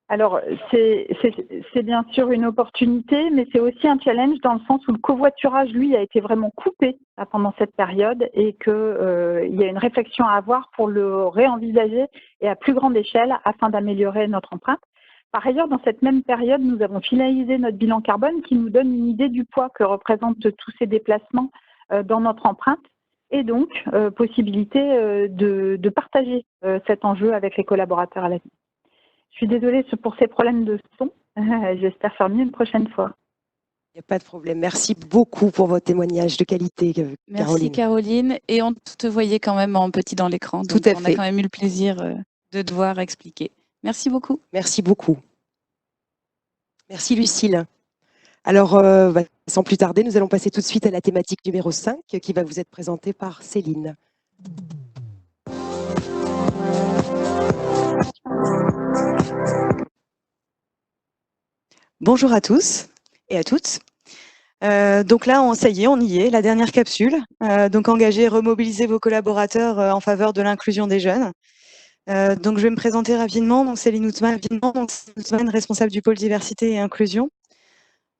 Alors, c'est bien sûr une opportunité, mais c'est aussi un challenge dans le sens où le covoiturage, lui, a été vraiment coupé pendant cette période et qu'il y a une réflexion à avoir pour le réenvisager et à plus grande échelle afin d'améliorer notre empreinte. Par ailleurs, dans cette même période, nous avons finalisé notre bilan carbone qui nous donne une idée du poids que représentent tous ces déplacements dans notre empreinte et donc possibilité de partager cet enjeu avec les collaborateurs à l'avenir. Je suis désolée pour ces problèmes de son. J'espère faire mieux une prochaine fois. Il n'y a pas de problème. Merci beaucoup pour votre témoignage de qualité, Caroline. Merci Caroline. Et on te voyait quand même en petit dans l'écran. Tout à fait. On a quand même eu le plaisir de devoir expliquer. Merci beaucoup. Merci beaucoup. Merci Lucille. Alors, sans plus tarder, nous allons passer tout de suite à la thématique numéro 5 qui va vous être présentée par Céline. Bonjour à tous et à toutes. Donc là, ça y est, on y est, la dernière capsule. Donc engager et remobiliser vos collaborateurs en faveur de l'inclusion des jeunes. Donc je vais me présenter rapidement. Donc Céline Outman, responsable du pôle diversité et inclusion.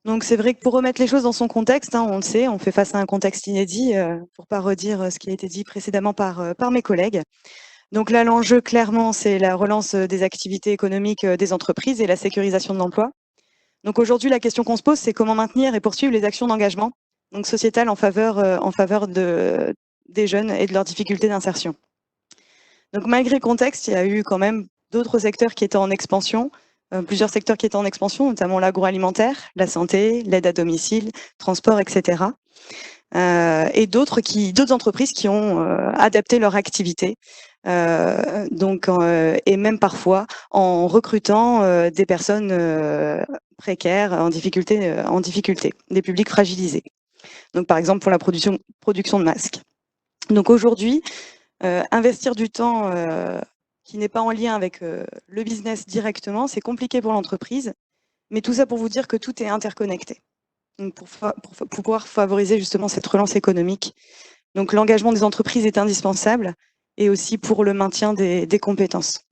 Donc c'est vrai que pour remettre les choses dans son contexte, on le sait, on fait face à un contexte inédit, pour pas redire ce qui a été dit précédemment par mes collègues. Donc là, l'enjeu, clairement, c'est la relance des activités économiques des entreprises et la sécurisation de l'emploi. Donc aujourd'hui, la question qu'on se pose, c'est comment maintenir et poursuivre les actions d'engagement donc sociétales en faveur des jeunes et de leurs difficultés d'insertion. Donc malgré le contexte, il y a eu quand même d'autres secteurs qui étaient en expansion, plusieurs secteurs qui étaient en expansion, notamment l'agroalimentaire, la santé, l'aide à domicile, transport, etc. Et d'autres entreprises qui ont adapté leur activité, et même parfois en recrutant des personnes précaires, en difficulté, des publics fragilisés. Donc par exemple pour la production de masques. Donc aujourd'hui, investir du temps qui n'est pas en lien avec le business directement, c'est compliqué pour l'entreprise, mais tout ça pour vous dire que tout est interconnecté. Donc pour pouvoir favoriser justement cette relance économique. Donc l'engagement des entreprises est indispensable et aussi pour le maintien des compétences.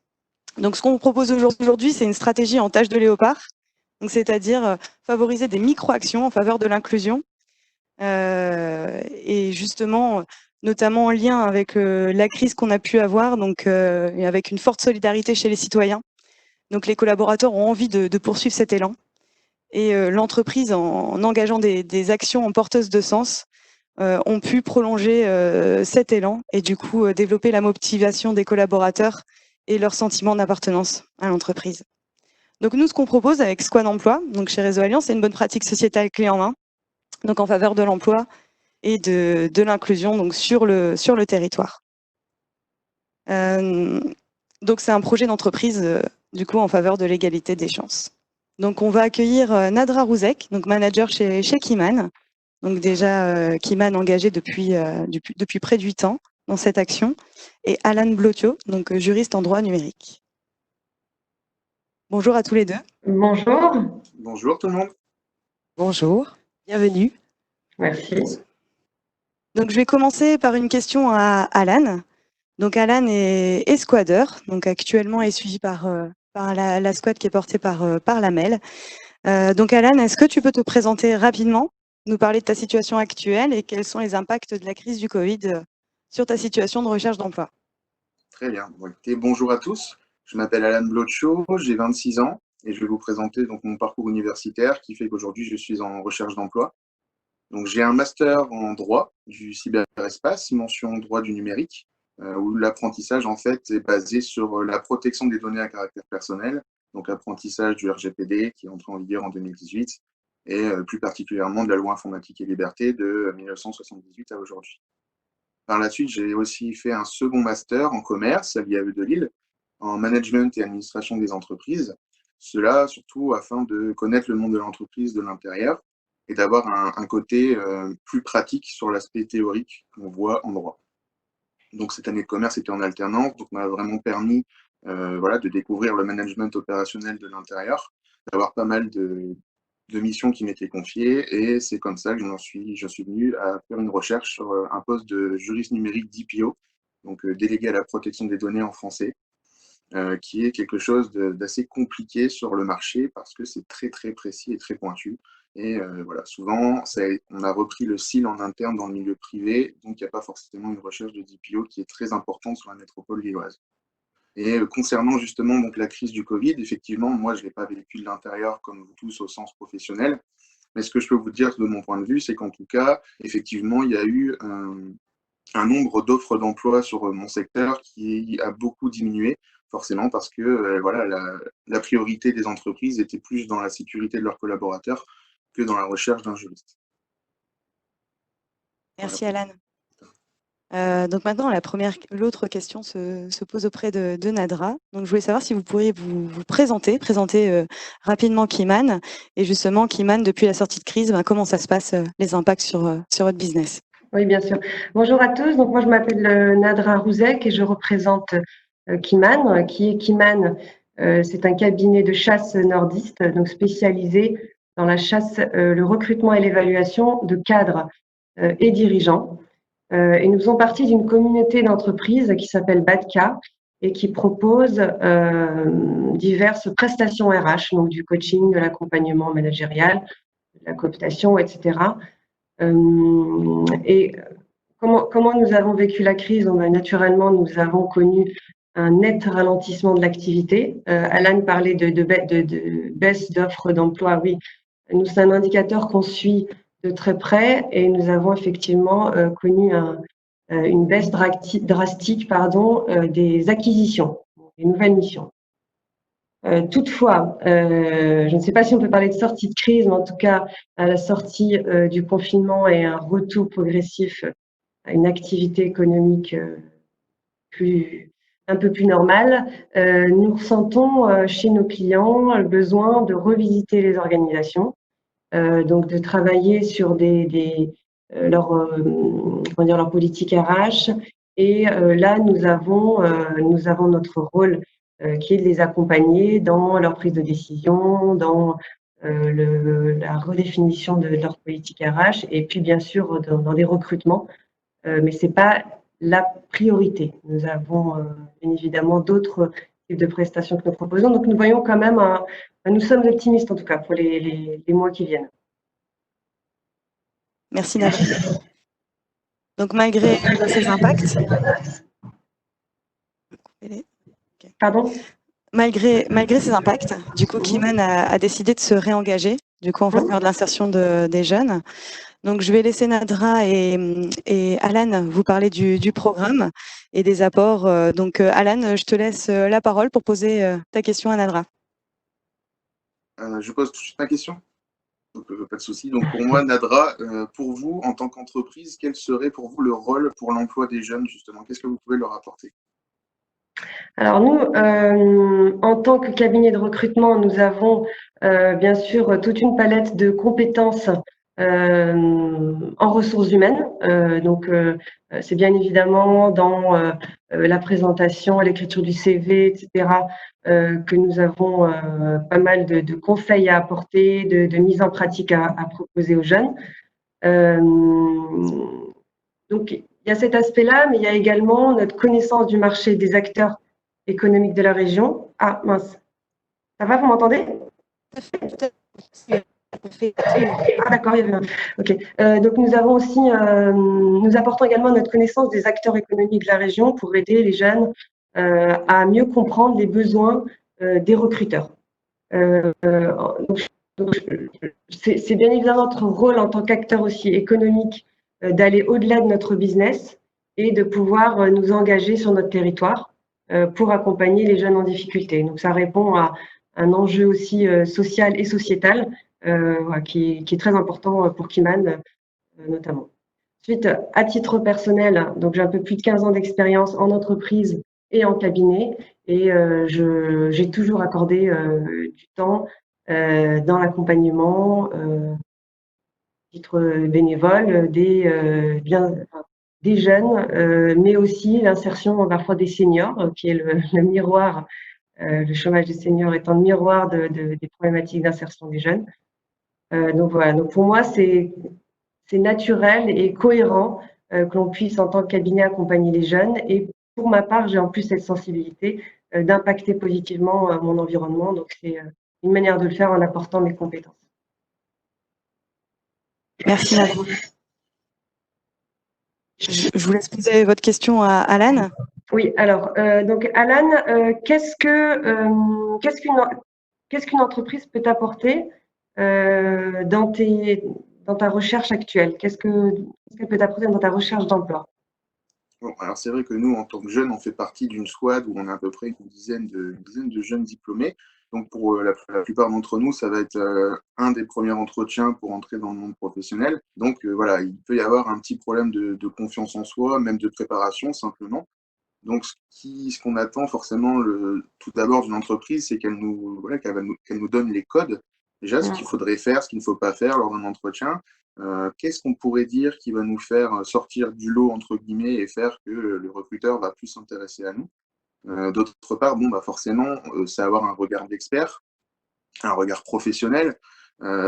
Donc ce qu'on vous propose aujourd'hui, c'est une stratégie en tâche de léopard, c'est-à-dire favoriser des micro-actions en faveur de l'inclusion et justement notamment en lien avec la crise qu'on a pu avoir, et avec une forte solidarité chez les citoyens. Donc les collaborateurs ont envie de poursuivre cet élan. Et l'entreprise, en engageant des actions en porteuses de sens, ont pu prolonger cet élan et du coup développer la motivation des collaborateurs et leur sentiment d'appartenance à l'entreprise. Donc nous, ce qu'on propose avec Squad Emploi, donc chez Réseau Alliance, c'est une bonne pratique sociétale clé en main, donc en faveur de l'emploi et de l'inclusion donc sur le territoire. Donc c'est un projet d'entreprise du coup en faveur de l'égalité des chances. Donc on va accueillir Nadra Rouzek, donc manager chez Kiman. Donc déjà Kiman engagé depuis près de 8 ans dans cette action, et Alan Blotio, donc juriste en droit numérique. Bonjour à tous les deux. Bonjour. Bonjour tout le monde. Bonjour, bienvenue. Merci. Donc je vais commencer par une question à Alan. Donc Alan est squatter, donc actuellement est suivi par la squad qui est portée par l'AMEL. Donc Alan, est-ce que tu peux te présenter rapidement, nous parler de ta situation actuelle et quels sont les impacts de la crise du Covid sur ta situation de recherche d'emploi? Très bien. Bon, écoutez, bonjour à tous. Je m'appelle Alan Blotcho, j'ai 26 ans et je vais vous présenter donc mon parcours universitaire qui fait qu'aujourd'hui je suis en recherche d'emploi. Donc j'ai un master en droit du cyberespace, mention droit du numérique, où l'apprentissage en fait est basé sur la protection des données à caractère personnel, donc apprentissage du RGPD qui est entré en vigueur en 2018 et plus particulièrement de la loi informatique et liberté de 1978 à aujourd'hui. Par la suite, j'ai aussi fait un second master en commerce à l'IAE de Lille, en management et administration des entreprises. Cela surtout afin de connaître le monde de l'entreprise de l'intérieur et d'avoir un côté plus pratique sur l'aspect théorique qu'on voit en droit. Donc cette année de commerce était en alternance, donc m'a vraiment permis de découvrir le management opérationnel de l'intérieur, d'avoir pas mal de missions qui m'étaient confiées, et c'est comme ça que je suis venu à faire une recherche sur un poste de juriste numérique DPO, donc délégué à la protection des données en français, qui est quelque chose d'assez compliqué sur le marché parce que c'est très très précis et très pointu. Et souvent, on a repris le SIL en interne dans le milieu privé, donc il n'y a pas forcément une recherche de DPO qui est très importante sur la métropole lilloise. Et concernant justement donc, la crise du Covid, effectivement, moi, je ne l'ai pas vécu de l'intérieur comme vous tous au sens professionnel, mais ce que je peux vous dire de mon point de vue, c'est qu'en tout cas, effectivement, il y a eu un nombre d'offres d'emploi sur mon secteur qui a beaucoup diminué, forcément parce que la priorité des entreprises était plus dans la sécurité de leurs collaborateurs que dans la recherche d'un juriste. Merci Alan. Donc maintenant, l'autre question se pose auprès de Nadra. Donc je voulais savoir si vous pourriez vous présenter rapidement Kiman, et justement Kiman, depuis la sortie de crise, comment ça se passe, les impacts sur votre business? Oui, bien sûr. Bonjour à tous. Donc moi, je m'appelle Nadra Rouzek et je représente Kiman. Qui est Kiman? C'est un cabinet de chasse nordiste, donc spécialisé dans la chasse, le recrutement et l'évaluation de cadres et dirigeants. Et nous faisons partie d'une communauté d'entreprises qui s'appelle BADCA et qui propose diverses prestations RH, donc du coaching, de l'accompagnement managérial, de la cooptation, etc. Et comment nous avons vécu la crise? Naturellement, nous avons connu un net ralentissement de l'activité. Alan parlait de baisse d'offres d'emploi. Oui, nous, c'est un indicateur qu'on suit de très près et nous avons effectivement connu une baisse drastique des acquisitions, des nouvelles missions. Toutefois, je ne sais pas si on peut parler de sortie de crise, mais en tout cas, à la sortie du confinement et un retour progressif à une activité économique un peu plus normale, nous ressentons chez nos clients le besoin de revisiter les organisations, donc de travailler sur leur politique RH. Et là, nous avons notre rôle qui est de les accompagner dans leur prise de décision, dans la redéfinition de leur politique RH, et puis bien sûr dans les recrutements. Mais ce n'est pas la priorité. Nous avons bien évidemment d'autres types de prestations que nous proposons. Donc nous voyons quand même, nous sommes optimistes en tout cas pour les mois qui viennent. Merci Nadja. Donc malgré ces impacts, pardon. Malgré ces impacts, du coup, Kiman a décidé de se réengager, du coup, en faveur de l'insertion des jeunes. Donc, je vais laisser Nadra et Alan vous parler du programme et des apports. Donc, Alan, je te laisse la parole pour poser ta question à Nadra. Je pose tout de suite ma question. Donc, pas de souci. Donc, pour moi, Nadra, pour vous, en tant qu'entreprise, quel serait pour vous le rôle pour l'emploi des jeunes, justement? Qu'est-ce que vous pouvez leur apporter? Alors nous, en tant que cabinet de recrutement, nous avons bien sûr toute une palette de compétences en ressources humaines. Donc, c'est bien évidemment dans la présentation, l'écriture du CV, etc., que nous avons pas mal de conseils à apporter, de mise en pratique à proposer aux jeunes. Donc, il y a cet aspect-là, mais il y a également notre connaissance du marché des acteurs économiques de la région. Ah, mince. Ça va, vous m'entendez? Ah, d'accord, il y avait un... Ok. Donc, nous avons aussi, nous apportons également notre connaissance des acteurs économiques de la région pour aider les jeunes à mieux comprendre les besoins des recruteurs. Donc, c'est bien évidemment notre rôle en tant qu'acteur aussi économique d'aller au-delà de notre business et de pouvoir nous engager sur notre territoire pour accompagner les jeunes en difficulté. Donc, ça répond à un enjeu aussi social et sociétal qui est très important pour Kiman notamment. Ensuite, à titre personnel, donc j'ai un peu plus de 15 ans d'expérience en entreprise et en cabinet et j'ai toujours accordé du temps dans l'accompagnement titre bénévole des jeunes, mais aussi l'insertion parfois des seniors, qui est le miroir, le chômage des seniors étant le miroir des problématiques d'insertion des jeunes. Donc voilà, donc pour moi, c'est naturel et cohérent que l'on puisse, en tant que cabinet, accompagner les jeunes. Et pour ma part, j'ai en plus cette sensibilité d'impacter positivement mon environnement. Donc c'est une manière de le faire en apportant mes compétences. Merci Nadra. Je vous laisse poser votre question à Alan. Oui, alors, donc Alan, qu'est-ce qu'une entreprise peut t'apporter dans ta recherche actuelle? Qu'est-ce qu'elle peut t'apporter dans ta recherche d'emploi? Bon, alors c'est vrai que nous, en tant que jeunes, on fait partie d'une squad où on a à peu près une dizaine de jeunes diplômés. Donc, pour la plupart d'entre nous, ça va être un des premiers entretiens pour entrer dans le monde professionnel. Donc, voilà, il peut y avoir un petit problème de confiance en soi, même de préparation, simplement. Donc, ce qu'on attend forcément tout d'abord d'une entreprise, c'est qu'elle nous donne les codes. Déjà, ce qu'il faudrait faire, ce qu'il ne faut pas faire lors d'un entretien. Qu'est-ce qu'on pourrait dire qui va nous faire sortir du lot, entre guillemets, et faire que le recruteur va plus s'intéresser à nous. D'autre part, forcément, c'est avoir un regard d'expert, un regard professionnel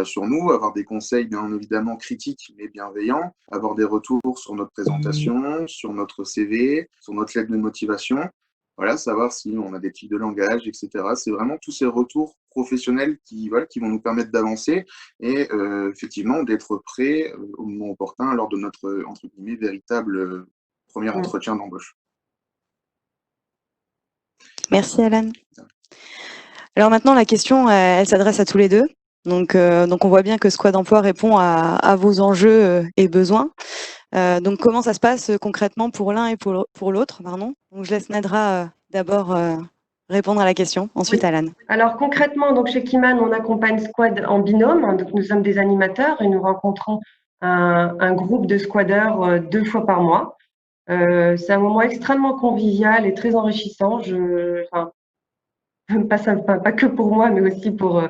sur nous, avoir des conseils bien évidemment critiques mais bienveillants, avoir des retours sur notre présentation, sur notre CV, sur notre lettre de motivation. voilà, savoir si on a des tics de langage, etc. C'est vraiment tous ces retours professionnels qui vont nous permettre d'avancer et effectivement d'être prêts au moment opportun lors de notre, entre guillemets, véritable premier entretien d'embauche. Merci Alan. Alors maintenant, la question, elle s'adresse à tous les deux. Donc on voit bien que Squad Emploi répond à vos enjeux et besoins. Donc comment ça se passe concrètement pour l'un et pour l'autre, pardon. Donc je laisse Nadra d'abord répondre à la question, ensuite Alan. Alors concrètement, donc chez Kiman, on accompagne Squad en binôme. Donc nous sommes des animateurs et nous rencontrons un groupe de squadeurs 2 fois par mois. C'est un moment extrêmement convivial et très enrichissant. Pas que pour moi, mais aussi pour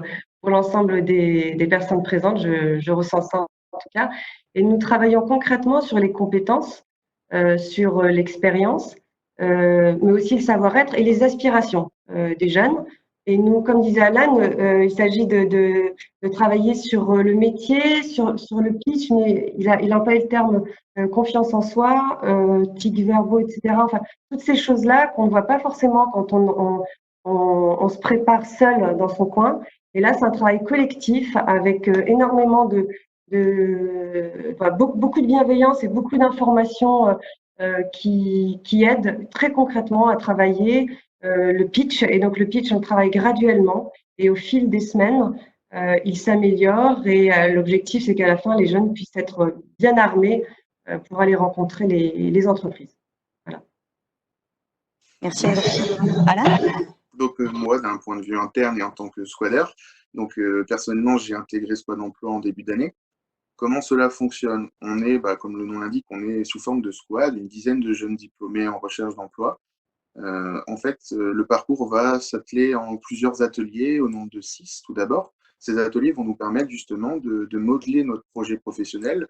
l'ensemble des personnes présentes. Je ressens ça en tout cas. Et nous travaillons concrètement sur les compétences, sur l'expérience, mais aussi le savoir-être et les aspirations des jeunes. Et nous, comme disait Alan, il s'agit de travailler sur le métier, sur le pitch, mais il emploie le terme confiance en soi, tics verbaux, etc. Enfin, toutes ces choses-là qu'on ne voit pas forcément quand on se prépare seul dans son coin. Et là, c'est un travail collectif avec énormément beaucoup de bienveillance et beaucoup d'informations qui aident très concrètement à travailler le pitch. Et donc, le pitch, on le travaille graduellement et au fil des semaines, il s'améliore et l'objectif, c'est qu'à la fin, les jeunes puissent être bien armés pour aller rencontrer les entreprises. Voilà. Merci. Alan ? Donc moi, d'un point de vue interne et en tant que squader, donc personnellement, j'ai intégré Squad Emploi en début d'année. Comment cela fonctionne? On est, comme le nom l'indique, on est sous forme de squad, une dizaine de jeunes diplômés en recherche d'emploi. En fait, le parcours va s'atteler en plusieurs ateliers, au nombre de 6 tout d'abord. Ces ateliers vont nous permettre justement de modeler notre projet professionnel,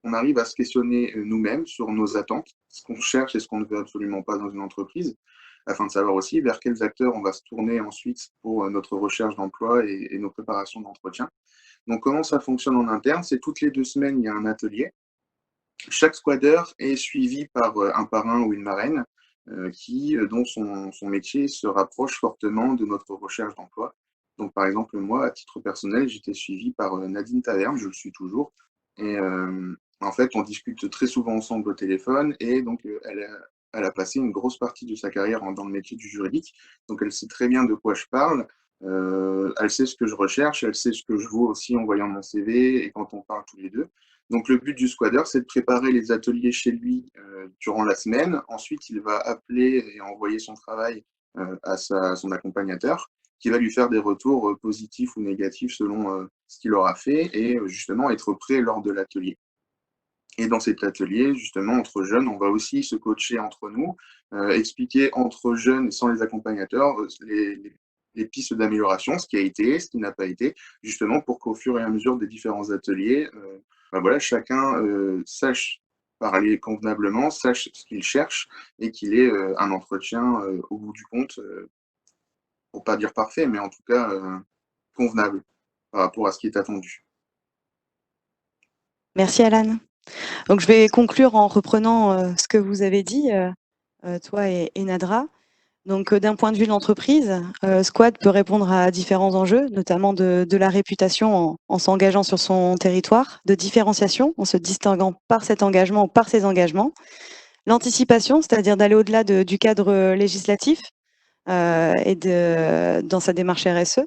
on arrive à se questionner nous-mêmes sur nos attentes, ce qu'on cherche et ce qu'on ne veut absolument pas dans une entreprise, afin de savoir aussi vers quels acteurs on va se tourner ensuite pour notre recherche d'emploi et nos préparations d'entretien. Donc, comment ça fonctionne en interne? C'est toutes les 2 semaines, il y a un atelier. Chaque squatter est suivi par un parrain ou une marraine dont son métier se rapproche fortement de notre recherche d'emploi. Donc, par exemple, moi, à titre personnel, j'étais suivi par Nadine Taverne, je le suis toujours. Et en fait, on discute très souvent ensemble au téléphone et donc elle a passé une grosse partie de sa carrière dans le métier du juridique. Donc, elle sait très bien de quoi je parle. Elle sait ce que je recherche, elle sait ce que je vaux aussi en voyant mon CV et quand on parle tous les deux. Donc, le but du squatter, c'est de préparer les ateliers chez lui durant la semaine. Ensuite, il va appeler et envoyer son travail à son accompagnateur qui va lui faire des retours positifs ou négatifs selon ce qu'il aura fait et justement être prêt lors de l'atelier. Et dans cet atelier, justement, entre jeunes, on va aussi se coacher entre nous, expliquer entre jeunes et sans les accompagnateurs les pistes d'amélioration, ce qui a été, ce qui n'a pas été, justement pour qu'au fur et à mesure des différents ateliers, chacun sache parler convenablement, sache ce qu'il cherche et qu'il ait un entretien au bout du compte, pour pas dire parfait, mais en tout cas convenable par rapport à ce qui est attendu. Merci Alan. Donc je vais conclure en reprenant ce que vous avez dit, toi et Nadra. Donc d'un point de vue de l'entreprise, Squad peut répondre à différents enjeux, notamment de la réputation en s'engageant sur son territoire, de différenciation en se distinguant par cet engagement ou par ses engagements, l'anticipation, c'est-à-dire d'aller au-delà du cadre législatif et dans sa démarche RSE,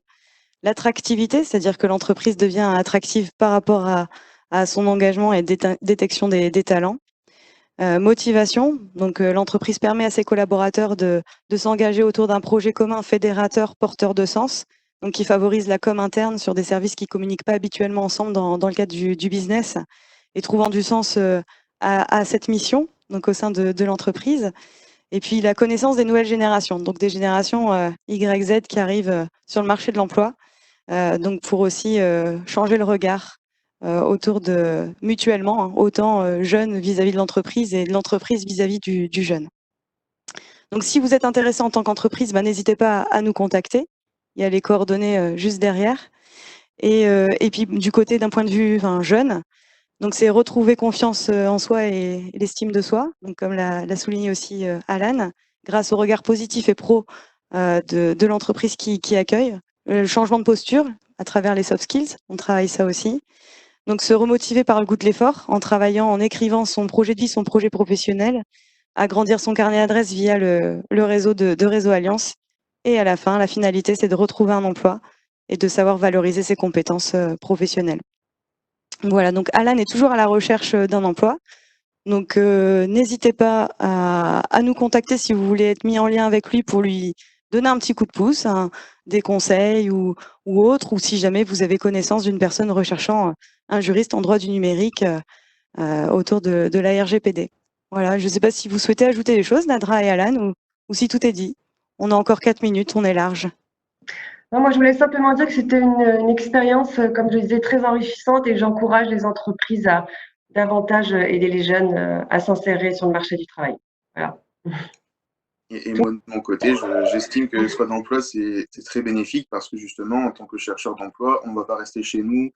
l'attractivité, c'est-à-dire que l'entreprise devient attractive par rapport à son engagement et détection des talents. Motivation, donc l'entreprise permet à ses collaborateurs de s'engager autour d'un projet commun fédérateur porteur de sens, donc qui favorise la com interne sur des services qui ne communiquent pas habituellement ensemble dans le cadre du business et trouvant du sens à cette mission, donc au sein de l'entreprise. Et puis la connaissance des nouvelles générations, donc des générations YZ qui arrivent sur le marché de l'emploi, donc pour aussi changer le regard autour de mutuellement, autant jeunes vis-à-vis de l'entreprise et de l'entreprise vis-à-vis du jeune. Donc si vous êtes intéressé en tant qu'entreprise, n'hésitez pas à nous contacter. Il y a les coordonnées juste derrière. Et puis du côté d'un point de vue jeune, donc c'est retrouver confiance en soi et l'estime de soi, donc comme l'a souligné aussi Alan, grâce au regard positif et pro de l'entreprise qui accueille. Le changement de posture à travers les soft skills, on travaille ça aussi. Donc se remotiver par le goût de l'effort en travaillant, en écrivant son projet de vie, son projet professionnel, agrandir son carnet d'adresses via le réseau de Réseau Alliance. Et à la fin, la finalité, c'est de retrouver un emploi et de savoir valoriser ses compétences professionnelles. Voilà, donc Alan est toujours à la recherche d'un emploi. Donc n'hésitez pas à nous contacter si vous voulez être mis en lien avec lui pour lui donner un petit coup de pouce, des conseils ou autre, ou si jamais vous avez connaissance d'une personne recherchant un juriste en droit du numérique autour de la RGPD. Voilà, je ne sais pas si vous souhaitez ajouter des choses, Nadra et Alan, ou si tout est dit. On a encore 4 minutes, on est large. Non, moi, je voulais simplement dire que c'était une expérience, comme je le disais, très enrichissante et j'encourage les entreprises à davantage aider les jeunes à s'insérer sur le marché du travail. Voilà. Et moi, de mon côté, j'estime que Squad d'emploi, c'est très bénéfique parce que justement, en tant que chercheur d'emploi, on ne va pas rester chez nous,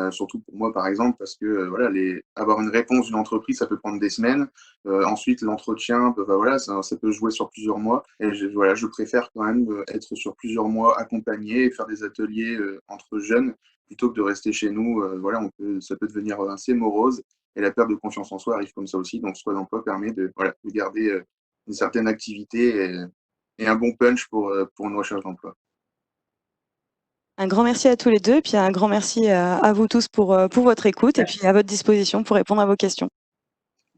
surtout pour moi, par exemple, parce que voilà, avoir une réponse d'une entreprise, ça peut prendre des semaines. Ensuite, l'entretien, voilà, ça peut jouer sur plusieurs mois. Et je préfère quand même être sur plusieurs mois accompagné et faire des ateliers entre jeunes plutôt que de rester chez nous. Voilà, ça peut devenir assez morose et la perte de confiance en soi arrive comme ça aussi. Donc, Squad d'emploi permet de garder une certaine activité et un bon punch pour une recherche d'emploi. Un grand merci à tous les deux, puis un grand merci à vous tous pour votre écoute et puis à votre disposition pour répondre à vos questions.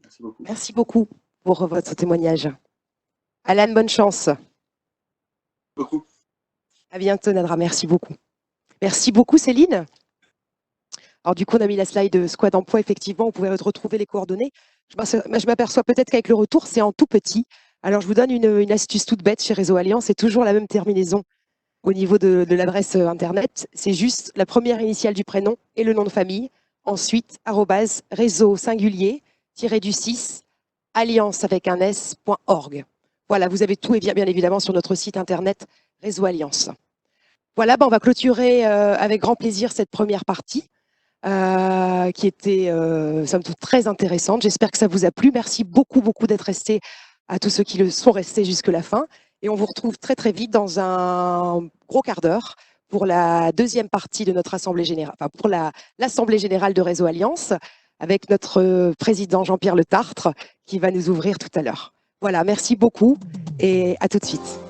Merci beaucoup. Merci beaucoup pour votre témoignage. Alan, bonne chance. Beaucoup. À bientôt, Nadra. Merci beaucoup. Merci beaucoup, Céline. Alors, du coup, on a mis la slide de Squad Emploi. Effectivement, vous pouvez retrouver les coordonnées. Je m'aperçois peut-être qu'avec le retour, c'est en tout petit. Alors, je vous donne une astuce toute bête chez Réseau Alliance. C'est toujours la même terminaison au niveau de l'adresse Internet. C'est juste la première initiale du prénom et le nom de famille. Ensuite, @réseau singulier _du6 alliance avec un s.org. Voilà, vous avez tout et bien évidemment sur notre site Internet Réseau Alliance. Voilà, on va clôturer avec grand plaisir cette première partie. Qui était, somme toute, très intéressante. J'espère que ça vous a plu. Merci beaucoup d'être restés, à tous ceux qui le sont restés jusqu'à la fin. Et on vous retrouve très vite dans un gros quart d'heure pour la deuxième partie de notre Assemblée Générale, enfin pour l'Assemblée Générale de Réseau Alliance, avec notre président Jean-Pierre Le Tartre, qui va nous ouvrir tout à l'heure. Voilà, merci beaucoup et à tout de suite.